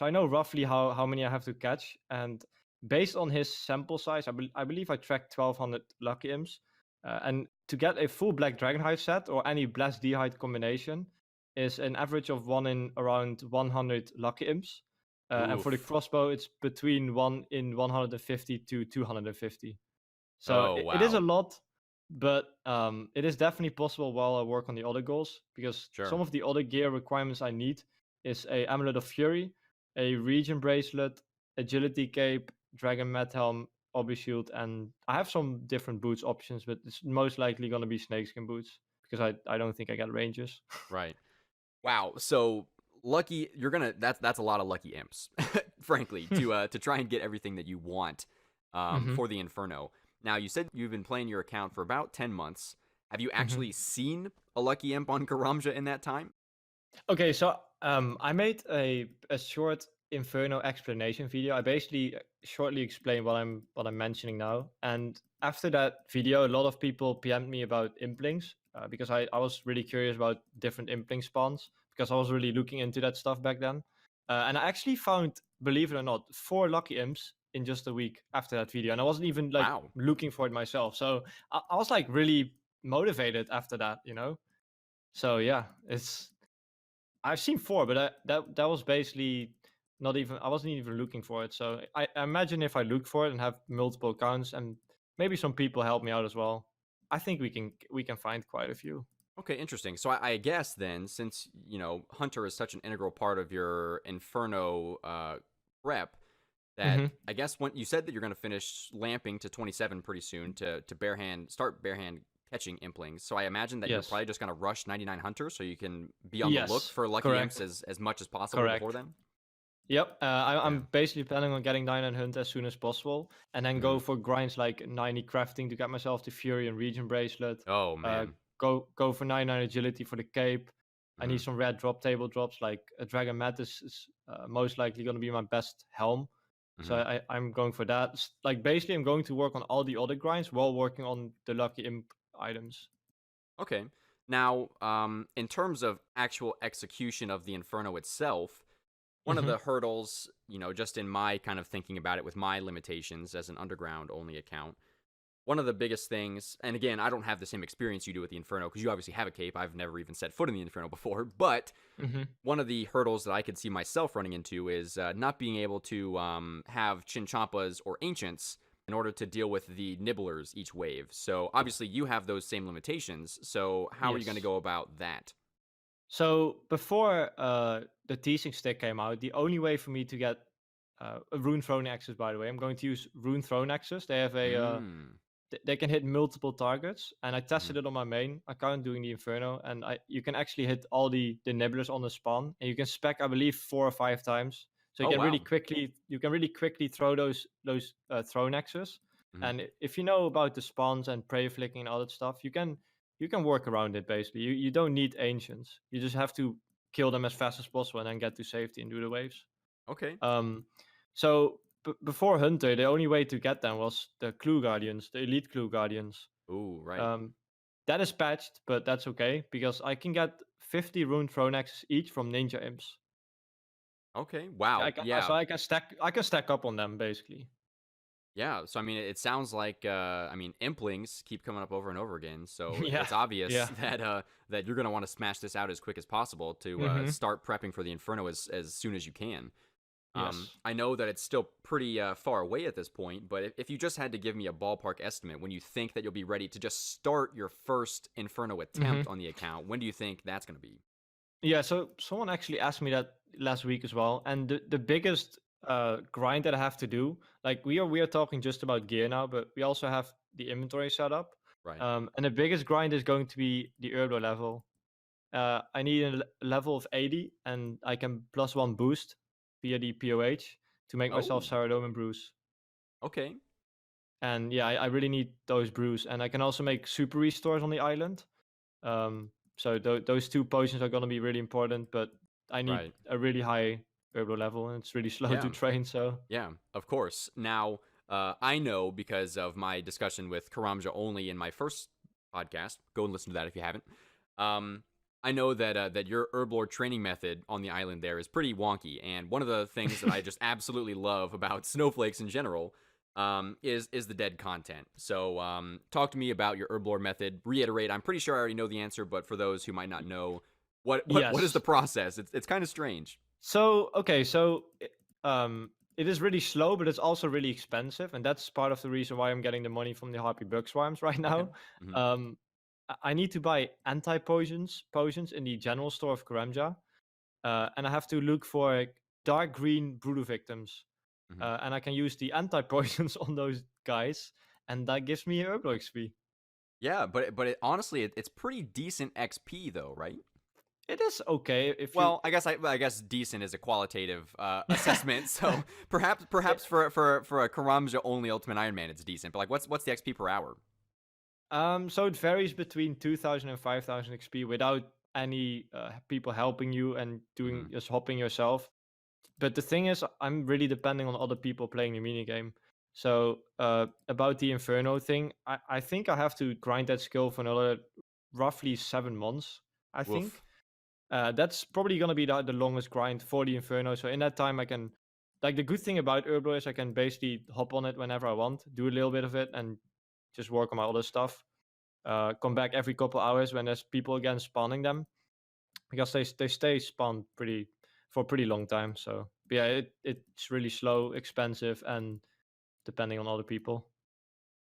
[SPEAKER 2] I know roughly how many I have to catch, and based on his sample size, I believe I tracked 1,200 Lucky Imps, and to get a full Black Dragonhide set or any Blast D'hide combination is an average of one in around 100 Lucky Imps, and for the
[SPEAKER 1] Oof.
[SPEAKER 2] crossbow, it's between 150 to 250. So
[SPEAKER 1] Oh,
[SPEAKER 2] it is a
[SPEAKER 1] wow.
[SPEAKER 2] lot, but it is definitely possible while I work on the other goals, because
[SPEAKER 1] Sure.
[SPEAKER 2] some of the other gear requirements I need is a Amulet of Fury, a Region Bracelet, Agility Cape, Dragon Mat Helm, Obby Shield, and I have some different boots options, but it's most likely going to be snakeskin boots because I don't think I get ranges.
[SPEAKER 1] Right. Wow. So lucky, you're gonna. That's a lot of lucky imps, frankly, to try and get everything that you want
[SPEAKER 2] Hmm.
[SPEAKER 1] for the Inferno. Now, you said you've been playing your account for about 10 months. Have you
[SPEAKER 2] Hmm.
[SPEAKER 1] actually seen a lucky imp on Karamja in that time?
[SPEAKER 2] Okay, so I made a short Inferno explanation video. I basically shortly explain what I'm mentioning now, and after that video, a lot of people PM'd me about implings, because I was really curious about different impling spawns, because I was really looking into that stuff back then, and I actually found, believe it or not, 4 lucky imps in just a week after that video, and I wasn't even like
[SPEAKER 1] Wow.
[SPEAKER 2] looking for it myself. So I was like really motivated after that. So yeah, I've seen 4, but that was basically not even. I wasn't even looking for it. So I imagine if I look for it and have multiple accounts, and maybe some people help me out as well, I think we can find quite a few.
[SPEAKER 1] Okay, interesting. So I guess then, since Hunter is such an integral part of your Inferno prep, that
[SPEAKER 2] Hmm.
[SPEAKER 1] I guess when you said that you're going to finish lamping to 27 pretty soon to start barehand catching implings. So I imagine that you're
[SPEAKER 2] Yes.
[SPEAKER 1] probably just going to rush 99 Hunter so you can be on the look
[SPEAKER 2] Yes.
[SPEAKER 1] for lucky imps
[SPEAKER 2] Correct.
[SPEAKER 1] as much as possible before
[SPEAKER 2] Correct.
[SPEAKER 1] then.
[SPEAKER 2] Yep.
[SPEAKER 1] Yeah.
[SPEAKER 2] I'm basically planning on getting 9 and Hunt as soon as possible, and then
[SPEAKER 1] Hmm.
[SPEAKER 2] go for grinds like 90 crafting to get myself the Fury and Region Bracelet.
[SPEAKER 1] Oh
[SPEAKER 2] Uh,
[SPEAKER 1] man.
[SPEAKER 2] go for 99 agility for the cape. I
[SPEAKER 1] Hmm.
[SPEAKER 2] need some red drop table drops, like a Dragon Mat is most likely going to be my best helm. So
[SPEAKER 1] Hmm.
[SPEAKER 2] I'm going for that. Like basically, I'm going to work on all the other grinds while working on the lucky imp items.
[SPEAKER 1] Okay. Now, in terms of actual execution of the Inferno itself, one of
[SPEAKER 2] Hmm.
[SPEAKER 1] the hurdles, just in my kind of thinking about it with my limitations as an underground only account, one of the biggest things, and again, I don't have the same experience you do with the Inferno because you obviously have a cape. I've never even set foot in the Inferno before, but
[SPEAKER 2] Hmm.
[SPEAKER 1] one of the hurdles that I could see myself running into is not being able to have Chinchampas or Ancients in order to deal with the Nibblers each wave. So obviously, you have those same limitations. So how are you going to
[SPEAKER 2] Yes.
[SPEAKER 1] go about that?
[SPEAKER 2] So before the teasing stick came out, the only way for me to get a rune throne access, by the way, I'm going to use rune throne access. They have
[SPEAKER 1] Mm.
[SPEAKER 2] they can hit multiple targets, and I
[SPEAKER 1] Hmm.
[SPEAKER 2] tested it on my main account doing the Inferno, and you can actually hit all the nibblers on the spawn, and you can spec, I believe, 4 or 5 times. So
[SPEAKER 1] Oh wow.
[SPEAKER 2] you can really quickly throw those throne axes.
[SPEAKER 1] Hmm.
[SPEAKER 2] And if you know about the spawns and prey flicking and all that stuff, you can work around it basically. You don't need ancients. You just have to kill them as fast as possible and then get to safety and do the waves.
[SPEAKER 1] Okay.
[SPEAKER 2] Um, so before Hunter, the only way to get them was the Clue Guardians, the Elite Clue Guardians.
[SPEAKER 1] Ooh, right.
[SPEAKER 2] Um, that is patched, but that's okay because I can get 50 rune throne axes each from Ninja Imps.
[SPEAKER 1] Okay.
[SPEAKER 2] I
[SPEAKER 1] Wow.
[SPEAKER 2] can,
[SPEAKER 1] Yeah.
[SPEAKER 2] so I can stack up on them basically.
[SPEAKER 1] Yeah, so I mean, it sounds like I mean, implings keep coming up over and over again. So
[SPEAKER 2] Yeah,
[SPEAKER 1] it's obvious
[SPEAKER 2] yeah.
[SPEAKER 1] that you're gonna want to smash this out as quick as possible to
[SPEAKER 2] Hmm.
[SPEAKER 1] start prepping for the Inferno as soon as you can.
[SPEAKER 2] Yes.
[SPEAKER 1] I know that it's still pretty far away at this point, but if you just had to give me a ballpark estimate when you think that you'll be ready to just start your first Inferno attempt
[SPEAKER 2] Hmm.
[SPEAKER 1] on the account, when do you think that's going to be?
[SPEAKER 2] Yeah. So someone actually asked me that last week as well, and the biggest grind that I have to do, like we are talking just about gear now, but we also have the inventory set up.
[SPEAKER 1] Right.
[SPEAKER 2] And the biggest grind is going to be the Herblore level. I need a level of 80, and I can +1 boost via the POH to make myself
[SPEAKER 1] Oh,
[SPEAKER 2] sourdough and brews.
[SPEAKER 1] okay.
[SPEAKER 2] And yeah, I really need those brews, and I can also make super restores on the island. So those two potions are gonna be really important, but I need
[SPEAKER 1] Right.
[SPEAKER 2] a really high Herblore level, and it's really slow
[SPEAKER 1] Yeah.
[SPEAKER 2] to train. So
[SPEAKER 1] Yeah, of course. Now, I know because of my discussion with Karamja only in my first podcast. Go and listen to that if you haven't. Um, I know that your Herblore training method on the island there is pretty wonky, and one of the things that I just absolutely love about snowflakes in general is the dead content. So, talk to me about your Herblore method. Reiterate. I'm pretty sure I already know the answer, but for those who might not know, what is the
[SPEAKER 2] yes.
[SPEAKER 1] process? It's kind of strange.
[SPEAKER 2] So okay, so it is really slow, but it's also really expensive, and that's part of the reason why I'm getting the money from the Harpy Bug Swarms right
[SPEAKER 1] Okay.
[SPEAKER 2] now.
[SPEAKER 1] Hmm.
[SPEAKER 2] Um, I need to buy anti potions in the general store of Karamja, and I have to look for dark green Brutal victims,
[SPEAKER 1] Hmm.
[SPEAKER 2] and I can use the anti poisons on those guys, and that gives me a Herblo XP.
[SPEAKER 1] Yeah, but honestly, it's pretty decent XP though, right?
[SPEAKER 2] It is okay if you.
[SPEAKER 1] Well, I guess decent is a qualitative assessment. So perhaps for a Karamja only Ultimate Iron Man, it's decent. But like, what's the XP per hour?
[SPEAKER 2] So it varies between 2,000 and 5,000 XP without any people helping you and doing
[SPEAKER 1] Hmm.
[SPEAKER 2] just hopping yourself. But the thing is, I'm really depending on other people playing the minigame. So about the Inferno thing, I think I have to grind that skill for another roughly 7 months. I think
[SPEAKER 1] Woof.
[SPEAKER 2] that's probably gonna be the longest grind for the Inferno. So in that time, I can like the good thing about Herblore is I can basically hop on it whenever I want, do a little bit of it, and just work on my other stuff. Come back every couple hours when there's people again spawning them because they stay spawned for a pretty long time. So but yeah, it's really slow, expensive, and depending on other people.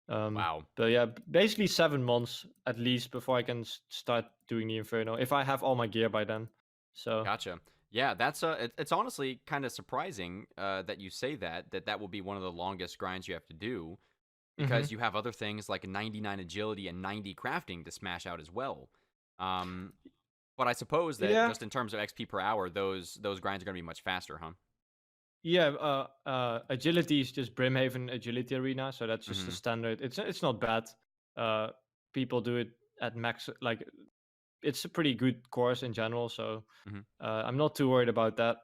[SPEAKER 1] Wow.
[SPEAKER 2] But yeah, basically 7 months at least before I can start doing the Inferno if I have all my gear by then. So
[SPEAKER 1] Gotcha. Yeah, that's it's honestly kind of surprising that you say that will be one of the longest grinds you have to do because
[SPEAKER 2] hmm
[SPEAKER 1] you have other things like 99 agility and 90 crafting to smash out as well. Um, but I suppose that
[SPEAKER 2] yeah,
[SPEAKER 1] just in terms of XP per hour, those grinds are going to be much faster, huh?
[SPEAKER 2] yeah. Agility is just Brimhaven Agility Arena, so that's just the
[SPEAKER 1] Mm-hmm.
[SPEAKER 2] standard. It's not bad. Uh, People do it at max. Like it's a pretty good course in general, so
[SPEAKER 1] Mm-hmm.
[SPEAKER 2] I'm not too worried about that.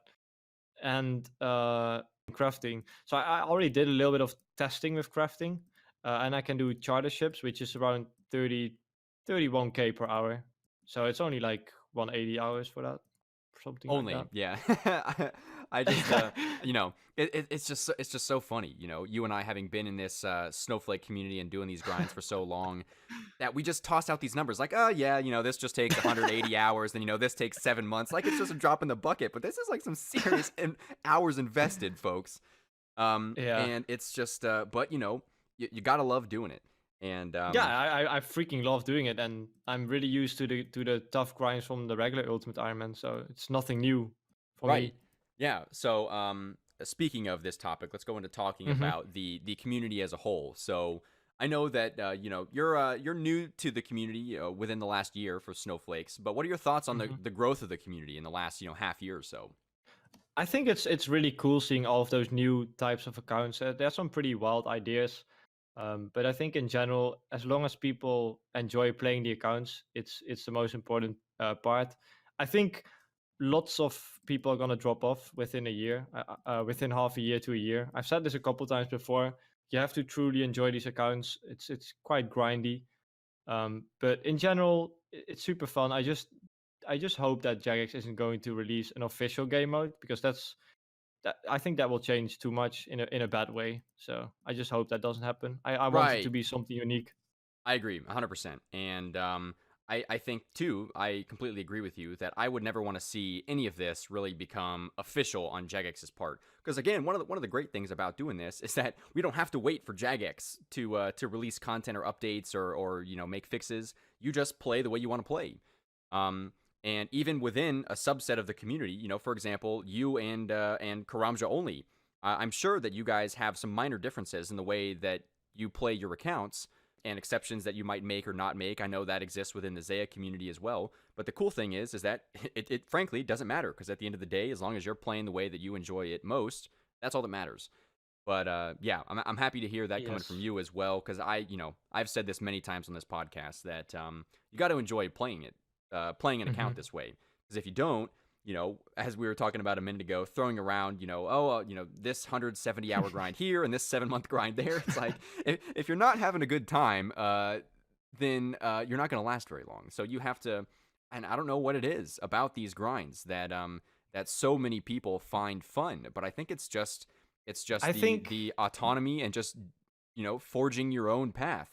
[SPEAKER 2] And crafting. So I already did a little bit of testing with crafting, and I can do charter ships, which is around 31K per hour. So it's only like 180 hours for that, something like
[SPEAKER 1] Only,
[SPEAKER 2] that.
[SPEAKER 1] yeah. I just, it's just so funny, you know. You and I having been in this Snowflake community and doing these grinds for so long, that we just toss out these numbers like, oh yeah, you know, this just takes 180 hours, and you know, this takes 7 months. Like it's just a drop in the bucket, but this is like some serious hours invested, folks.
[SPEAKER 2] Yeah.
[SPEAKER 1] And it's just, but you know, you gotta love doing it, and
[SPEAKER 2] Yeah, I freaking love doing it, and I'm really used to the tough grinds from the regular Ultimate Ironman, so it's nothing new for
[SPEAKER 1] right.
[SPEAKER 2] me.
[SPEAKER 1] Yeah. So, speaking of this topic, let's go into talking
[SPEAKER 2] hmm
[SPEAKER 1] about the community as a whole. So, I know that you know you're new to the community within the last year for Snowflakes, but what are your thoughts on
[SPEAKER 2] hmm
[SPEAKER 1] the growth of the community in the last half year or so?
[SPEAKER 2] I think it's really cool seeing all of those new types of accounts. There's some pretty wild ideas, but I think in general, as long as people enjoy playing the accounts, it's the most important part. I think lots of people are gonna drop off within a year, within half a year to a year. I've said this a couple times before. You have to truly enjoy these accounts. It's quite grindy, but in general, it's super fun. I just hope that Jagex isn't going to release an official game mode because I think that will change too much in a bad way. So I just hope that doesn't happen. I want it to
[SPEAKER 1] Right.
[SPEAKER 2] be something unique.
[SPEAKER 1] I agree, 100%. And I think too, I completely agree with you that I would never want to see any of this really become official on Jagex's part. Because again, one of the great things about doing this is that we don't have to wait for Jagex to release content or updates or make fixes. You just play the way you want to play. And even within a subset of the community, for example, you and Karamja only, I'm sure that you guys have some minor differences in the way that you play your accounts and exceptions that you might make or not make. I know that exists within the Zaya community as well. But the cool thing is that it frankly doesn't matter, because at the end of the day, as long as you're playing the way that you enjoy it most, that's all that matters. But yeah, I'm happy to hear that coming from you as well, because I've said this many times on this podcast that you got to enjoy playing an account this way. Because if you don't, as we were talking about a minute ago, throwing around, this 170-hour grind here and this 7-month grind there. It's like, if you're not having a good time, then you're not going to last very long. So you have to, and I don't know what it is about these grinds that so many people find fun, but I think it's just the autonomy and just, forging your own path.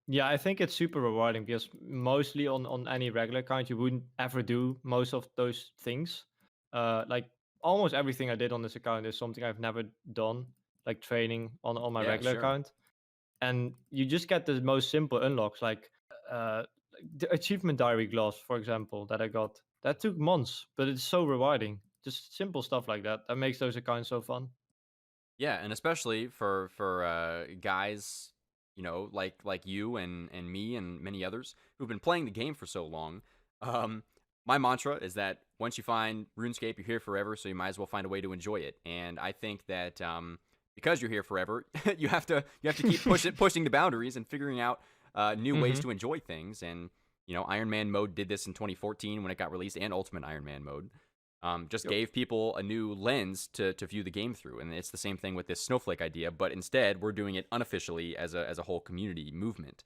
[SPEAKER 2] Yeah, I think it's super rewarding, because mostly on any regular account, you wouldn't ever do most of those things. Like almost everything I did on this account is something I've never done, like training on my regular account. And you just get the most simple unlocks, like the achievement diary gloves, for example, that I got. That took months, but it's so rewarding. Just simple stuff like that makes those accounts so fun.
[SPEAKER 1] Yeah, and especially for guys, like you and me and many others who've been playing the game for so long. My mantra is that once you find RuneScape, you're here forever, so you might as well find a way to enjoy it. And I think that because you're here forever, you have to keep pushing the boundaries and figuring out new ways to enjoy things. And Ironman mode did this in 2014 when it got released, and Ultimate Ironman mode. Just gave people a new lens to view the game through. And it's the same thing with this Snowflake idea, but instead we're doing it unofficially as a whole community movement.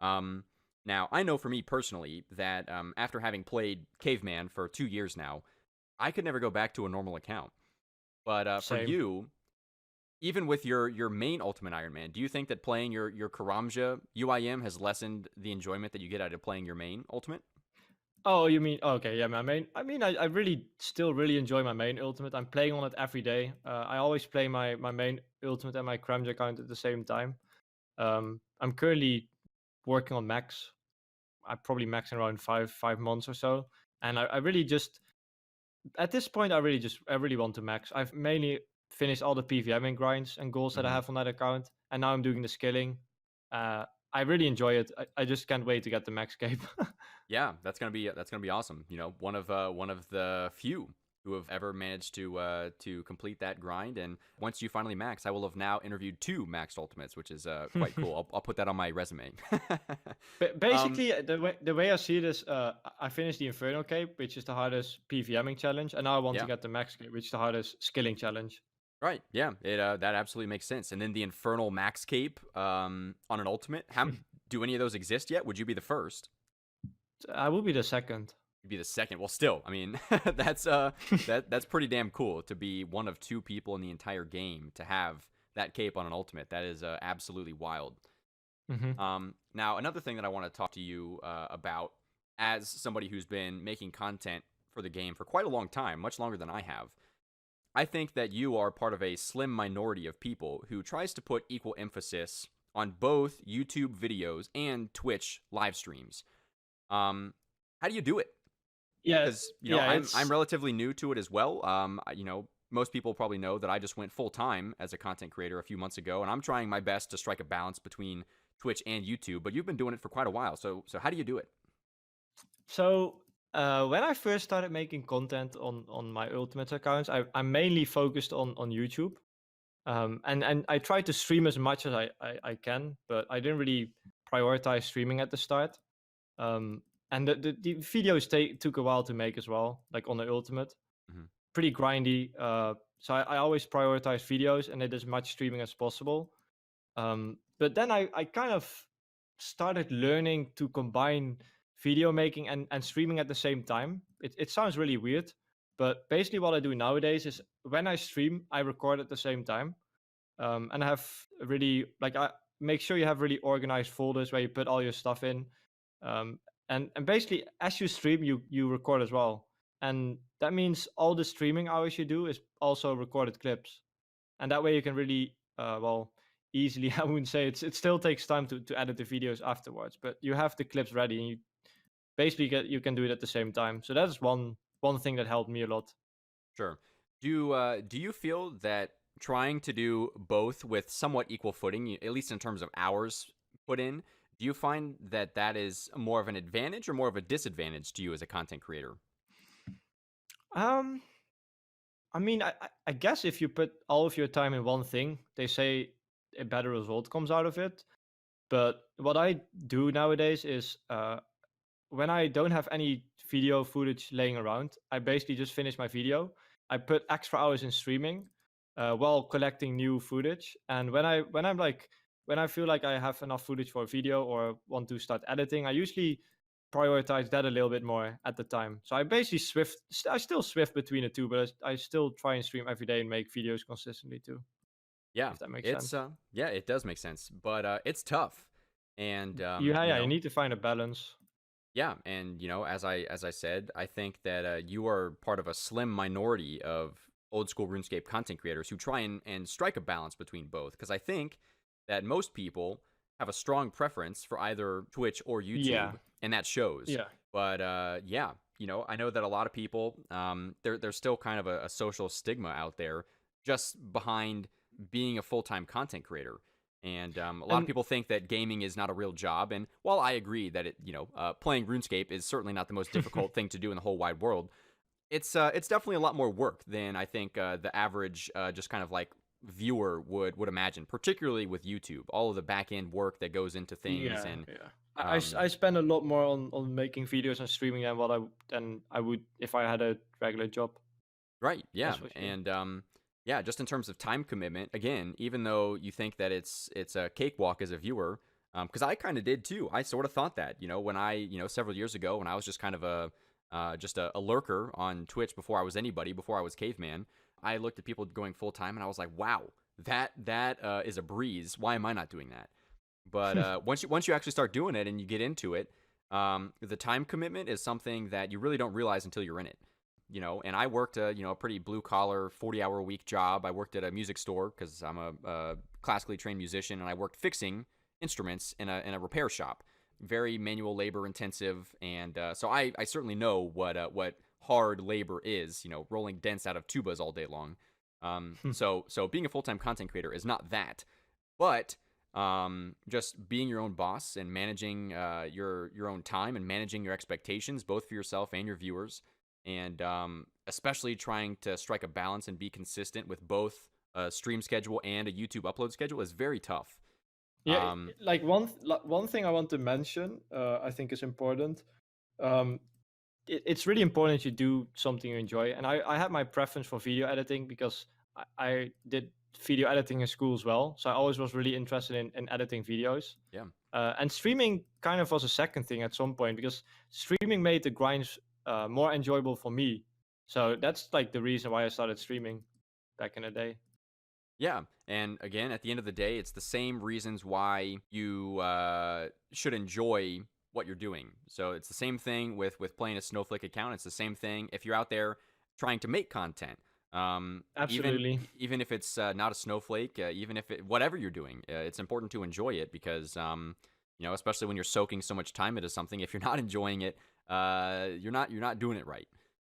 [SPEAKER 1] Now, I know for me personally that after having played Caveman for 2 years now, I could never go back to a normal account. But for you, even with your main Ultimate Ironman, do you think that playing your Karamja UIM has lessened the enjoyment that you get out of playing your main Ultimate?
[SPEAKER 2] Oh, you mean, okay, yeah, my main. I mean, I really still really enjoy my main ultimate. I'm playing on it every day. I always play my main ultimate and my Karamja account at the same time. I'm currently working on max. I probably max in around five months or so, and I really just at this point I really want to max. I've mainly finished all the PVMing grinds and goals that I have on that account, and now I'm doing the skilling. I really enjoy it. I just can't wait to get the max cape.
[SPEAKER 1] Yeah, that's gonna be awesome. One of the few who have ever managed to complete that grind. And once you finally max, I will have now interviewed 2 maxed ultimates, which is quite cool. I'll put that on my resume.
[SPEAKER 2] Basically, the way I see it is, I finished the Inferno cape, which is the hardest PVMing challenge, and now I want to get the max cape, which is the hardest skilling challenge.
[SPEAKER 1] Right. Yeah. It that absolutely makes sense. And then the Infernal Max Cape on an ultimate. Do any of those exist yet? Would you be the first?
[SPEAKER 2] I will be the second.
[SPEAKER 1] You'd be the second. Well, still, I mean, that's that's pretty damn cool to be one of 2 people in the entire game to have that cape on an ultimate. That is absolutely wild. Now, another thing that I want to talk to you about, as somebody who's been making content for the game for quite a long time, much longer than I have, I think that you are part of a slim minority of people who tries to put equal emphasis on both YouTube videos and Twitch live streams. How do you do it?
[SPEAKER 2] Yeah,
[SPEAKER 1] because I'm relatively new to it as well. Most people probably know that I just went full time as a content creator a few months ago, and I'm trying my best to strike a balance between Twitch and YouTube. But you've been doing it for quite a while, so how do you do it?
[SPEAKER 2] So when I first started making content on my Ultimate accounts, I'm mainly focused on YouTube. And I try to stream as much as I can, but I didn't really prioritize streaming at the start. And the videos took a while to make as well, like on the Ultimate. Pretty grindy. So I always prioritize videos and did as much streaming as possible. But then I kind of started learning to combine video making and streaming at the same time. It sounds really weird, but basically what I do nowadays is when I stream, I record at the same time. And I have really, I make sure you have really organized folders where you put all your stuff in. And basically, as you stream, you record as well, and that means all the streaming hours you do is also recorded clips, and that way you can really well easily. I wouldn't say it still takes time to edit the videos afterwards, but you have the clips ready, and you basically you can do it at the same time. So that's one thing that helped me a lot.
[SPEAKER 1] Sure. Do you feel that trying to do both with somewhat equal footing, at least in terms of hours put in, do you find that that is more of an advantage or more of a disadvantage to you as a content creator?
[SPEAKER 2] Um, I mean, I guess if you put all of your time in one thing, they say a better result comes out of it. But what I do nowadays is when I don't have any video footage laying around, I basically just finish my video. I put extra hours in streaming while collecting new footage. And when I feel like I have enough footage for a video or want to start editing, I usually prioritize that a little bit more at the time. So I basically I still swift between the two, but I still try and stream every day and make videos consistently too,
[SPEAKER 1] Yeah,
[SPEAKER 2] if that makes
[SPEAKER 1] it's
[SPEAKER 2] sense.
[SPEAKER 1] yeah, it does make sense, but it's tough, and
[SPEAKER 2] Yeah, you need to find a balance.
[SPEAKER 1] yeah, and as I said, I think that you are part of a slim minority of old school RuneScape content creators who try and strike a balance between both. Because I think that most people have a strong preference for either Twitch or
[SPEAKER 2] Yeah,
[SPEAKER 1] YouTube, and that shows.
[SPEAKER 2] yeah.
[SPEAKER 1] But yeah, I know that a lot of people, there's still kind of a social stigma out there just behind being a full time content creator. And a lot of
[SPEAKER 2] And
[SPEAKER 1] people think that gaming is not a real job. And while I agree that playing RuneScape is certainly not the most difficult thing to do in the whole wide world, it's definitely a lot more work than I think the average just kind of like viewer would imagine, particularly with YouTube. All of the back end work that goes into things,
[SPEAKER 2] yeah,
[SPEAKER 1] and
[SPEAKER 2] yeah.
[SPEAKER 1] um,
[SPEAKER 2] I spend a lot more on making videos and streaming than I would if I had a regular job.
[SPEAKER 1] right, yeah,
[SPEAKER 2] That's for sure.
[SPEAKER 1] and yeah, just in terms of time commitment, again, even though you think that it's a cakewalk as a viewer, because I kind of did too. I sort of thought that, when I, several years ago, when I was just kind of a lurker on Twitch before I was anybody, before I was Caveman, I looked at people going full time and I was like, wow, that is a breeze. Why am I not doing that? But once you actually start doing it and you get into it, the time commitment is something that you really don't realize until you're in it. And I worked a pretty blue collar 40-hour a week job. I worked at a music store because I'm a classically trained musician, and I worked fixing instruments in a repair shop. Very manual labor intensive, and so I certainly know what hard labor is. Rolling dents out of tubas all day long. So being a full time content creator is not that, but just being your own boss and managing your own time and managing your expectations both for yourself and your viewers, and especially trying to strike a balance and be consistent with both a stream schedule and a YouTube upload schedule is very tough.
[SPEAKER 2] Yeah, like one thing I want to mention, I think is important. Um, it's really important you do something you enjoy, and I had my preference for video editing because I did video editing in school as well, so I always was really interested in editing videos.
[SPEAKER 1] Yeah.
[SPEAKER 2] And streaming kind of was a second thing at some point because streaming made the grinds more enjoyable for me. So that's like the reason why I started streaming back in the day.
[SPEAKER 1] Yeah, and again, at the end of the day, it's the same reasons why you should enjoy what you're doing. So it's the same thing with playing a Snowflake account. It's the same thing if you're out there trying to make content. Even
[SPEAKER 2] Absolutely.
[SPEAKER 1] even if it's not a Snowflake, even if whatever you're doing, it's important to enjoy it because especially when you're soaking so much time into something. If you're not enjoying it, you're not doing it right,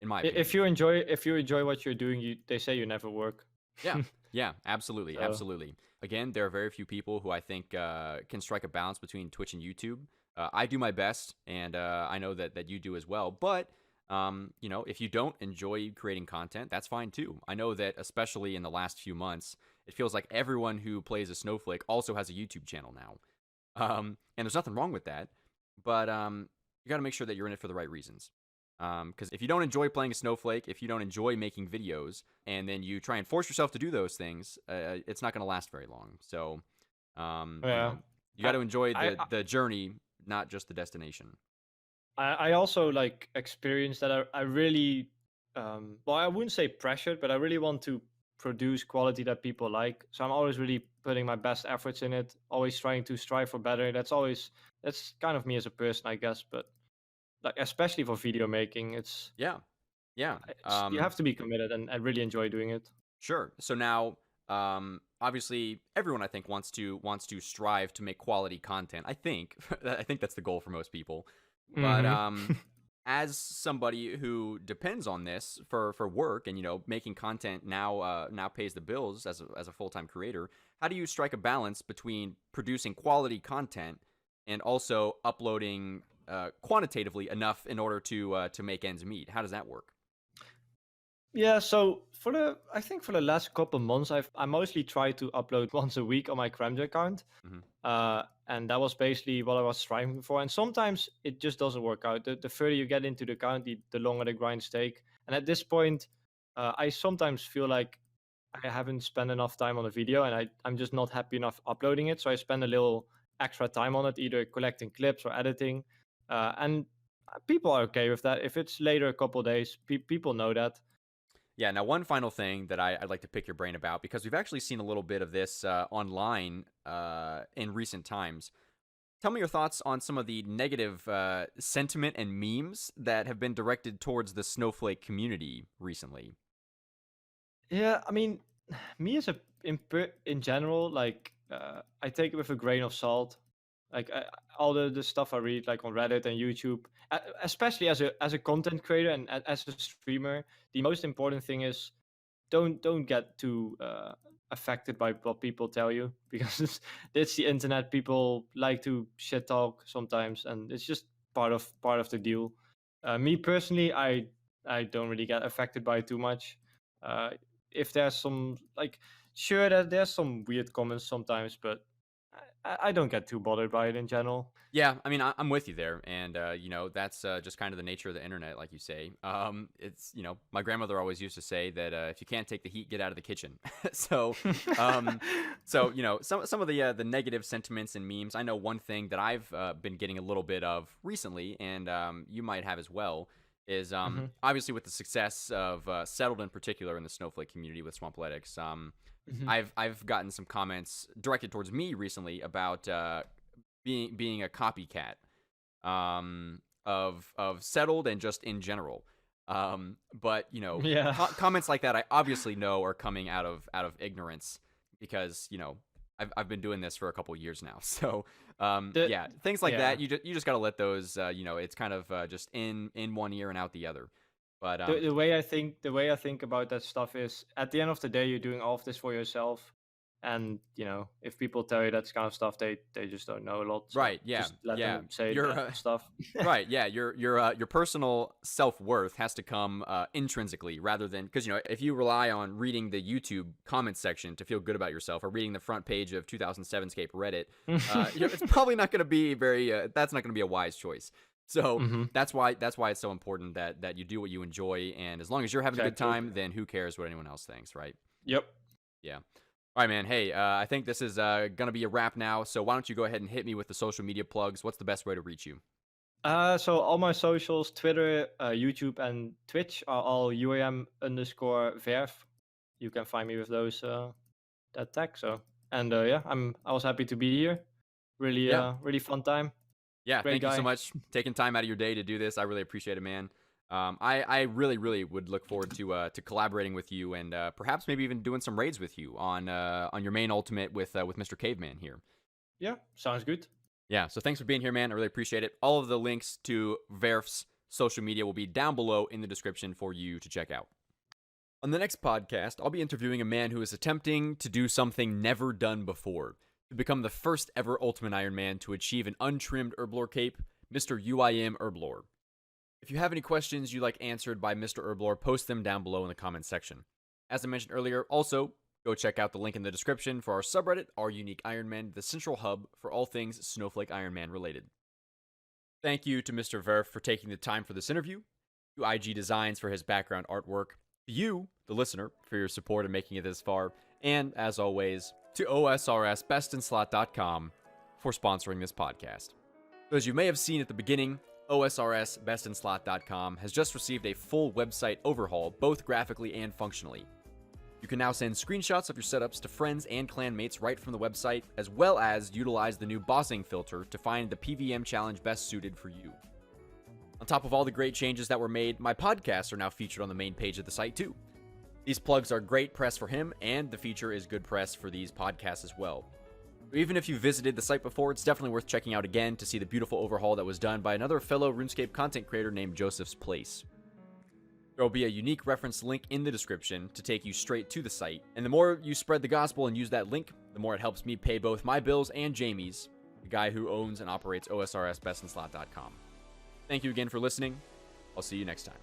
[SPEAKER 1] in my opinion.
[SPEAKER 2] If you enjoy what you're doing, they say you never work.
[SPEAKER 1] Yeah, yeah, absolutely,
[SPEAKER 2] So
[SPEAKER 1] absolutely. Again, there are very few people who I think can strike a balance between Twitch and YouTube. I do my best, and I know that you do as well. But if you don't enjoy creating content, that's fine too. I know that especially in the last few months, it feels like everyone who plays a Snowflake also has a YouTube channel now, and there's nothing wrong with that. But you got to make sure that you're in it for the right reasons. Because if you don't enjoy playing a Snowflake, if you don't enjoy making videos, and then you try and force yourself to do those things, it's not going to last very long. So,
[SPEAKER 2] yeah,
[SPEAKER 1] you got
[SPEAKER 2] I
[SPEAKER 1] to enjoy
[SPEAKER 2] I
[SPEAKER 1] the journey, not just the destination.
[SPEAKER 2] I also like experienced that I really well, I wouldn't say pressured, but I really want to produce quality that people like. So I'm always really putting my best efforts in it, always trying to strive for better. That's kind of me as a person, I guess. But like especially for video making,
[SPEAKER 1] Yeah. Yeah.
[SPEAKER 2] you have to be committed and really enjoy doing it.
[SPEAKER 1] Sure. So now, obviously, everyone I think wants to strive to make quality content. I think I think that's the goal for most people. But
[SPEAKER 2] Mm-hmm.
[SPEAKER 1] as somebody who depends on this for work, and making content now pays the bills as a full-time creator, how do you strike a balance between producing quality content and also uploading quantitatively enough in order to make ends meet? How does that work?
[SPEAKER 2] Yeah, so I think for the last couple months, I mostly try to upload once a week on my Karamja account,
[SPEAKER 1] Hmm.
[SPEAKER 2] and that was basically what I was striving for. And sometimes it just doesn't work out. The further you get into the account, the longer the grinds take. And at this point, I sometimes feel like I haven't spent enough time on a video, and I'm just not happy enough uploading it. So I spend a little extra time on it, either collecting clips or editing, and people are okay with that. If it's later a couple days, people know that.
[SPEAKER 1] Yeah. Now, one final thing that I'd like to pick your brain about, because we've actually seen a little bit of this online in recent times. Tell me your thoughts on some of the negative sentiment and memes that have been directed towards the Snowflake community recently.
[SPEAKER 2] Yeah, I mean, me as in general, like I take it with a grain of salt. Like all the stuff I read, like on Reddit and YouTube, especially as a content creator and as a streamer, the most important thing is don't get too affected by what people tell you because it's the internet. People like to shit talk sometimes, and it's just part of the deal. Me personally, I don't really get affected by it too much. Uh, if there's some like, sure that there's some weird comments sometimes, but I don't get too bothered by it in general.
[SPEAKER 1] Yeah, I mean, I'm with you there, and that's just kind of the nature of the internet, like you say. It's my grandmother always used to say that if you can't take the heat, get out of the kitchen. so, um, some of the negative sentiments and memes. I know one thing that I've been getting a little bit of recently, and you might have as well, is
[SPEAKER 2] Hmm.
[SPEAKER 1] obviously with the success of Settled in particular in the Snowflake community with Swampletics.
[SPEAKER 2] Hmm.
[SPEAKER 1] I've gotten some comments directed towards me recently about being a copycat of Settled and just in general. But
[SPEAKER 2] Yeah.
[SPEAKER 1] comments like that I obviously know are coming out of ignorance because I've been doing this for a couple years now. So
[SPEAKER 2] The,
[SPEAKER 1] yeah, things like
[SPEAKER 2] yeah.
[SPEAKER 1] that you just got to let those it's kind of just in one ear and out the other. But
[SPEAKER 2] The way I think about that stuff is at the end of the day you're doing all of this for yourself, and if people tell you that kind of stuff, they just don't know a lot, so
[SPEAKER 1] right, yeah,
[SPEAKER 2] just let
[SPEAKER 1] yeah,
[SPEAKER 2] them say
[SPEAKER 1] you're
[SPEAKER 2] that stuff.
[SPEAKER 1] right, yeah. Your personal self-worth has to come intrinsically rather than because if you rely on reading the YouTube comment section to feel good about yourself or reading the front page of 2007scape Reddit, it's probably not going to be very. That's not going to be a wise choice. So
[SPEAKER 2] Hmm.
[SPEAKER 1] that's why it's so important that you do what you enjoy, and as long as you're having a good
[SPEAKER 2] Exactly.
[SPEAKER 1] time, then who cares what anyone else thinks, right?
[SPEAKER 2] Yep.
[SPEAKER 1] Yeah. All right, man. Hey, I think this is gonna be a wrap now. So why don't you go ahead and hit me with the social media plugs? What's the best way to reach you?
[SPEAKER 2] So all my socials, Twitter, YouTube, and Twitch are all UIM_Verf. You can find me with those that tag. So, and yeah, I was happy to be here. Really,
[SPEAKER 1] Yeah.
[SPEAKER 2] really fun time.
[SPEAKER 1] Yeah,
[SPEAKER 2] Great
[SPEAKER 1] thank you so
[SPEAKER 2] guy.
[SPEAKER 1] much taking time out of your day to do this. I really appreciate it, man. I really, really would look forward to collaborating with you and perhaps maybe even doing some raids with you on your main ultimate with Mr. Caveman here.
[SPEAKER 2] Yeah, sounds good.
[SPEAKER 1] Yeah, so thanks for being here, man. I really appreciate it. All of the links to Verf's social media will be down below in the description for you to check out. On the next podcast, I'll be interviewing a man who is attempting to do something never done before to become the first ever Ultimate Iron Man to achieve an untrimmed Herblore cape, Mr. UIM Herblore. If you have any questions you'd like answered by Mr. Herblore, post them down below in the comments section. As I mentioned earlier, also, go check out the link in the description for our subreddit, Our Unique Iron Man, the central hub for all things Snowflake Iron Man related. Thank you to Mr. Verf for taking the time for this interview, to IG Designs for his background artwork, to you, the listener, for your support in making it this far, and, as always, to OSRS bestinslot.com for sponsoring this podcast. So as you may have seen at the beginning, OSRS bestinslot.com has just received a full website overhaul, both graphically and functionally. You can now send screenshots of your setups to friends and clanmates right from the website, as well as utilize the new bossing filter to find the PVM challenge best suited for you. On top of all the great changes that were made, my podcasts are now featured on the main page of the site too. These plugs are great press for him, and the feature is good press for these podcasts as well. Even if you visited the site before, it's definitely worth checking out again to see the beautiful overhaul that was done by another fellow RuneScape content creator named Joseph's Place. There will be a unique reference link in the description to take you straight to the site, and the more you spread the gospel and use that link, the more it helps me pay both my bills and Jamie's, the guy who owns and operates OSRSBestInSlot.com. Thank you again for listening. I'll see you next time.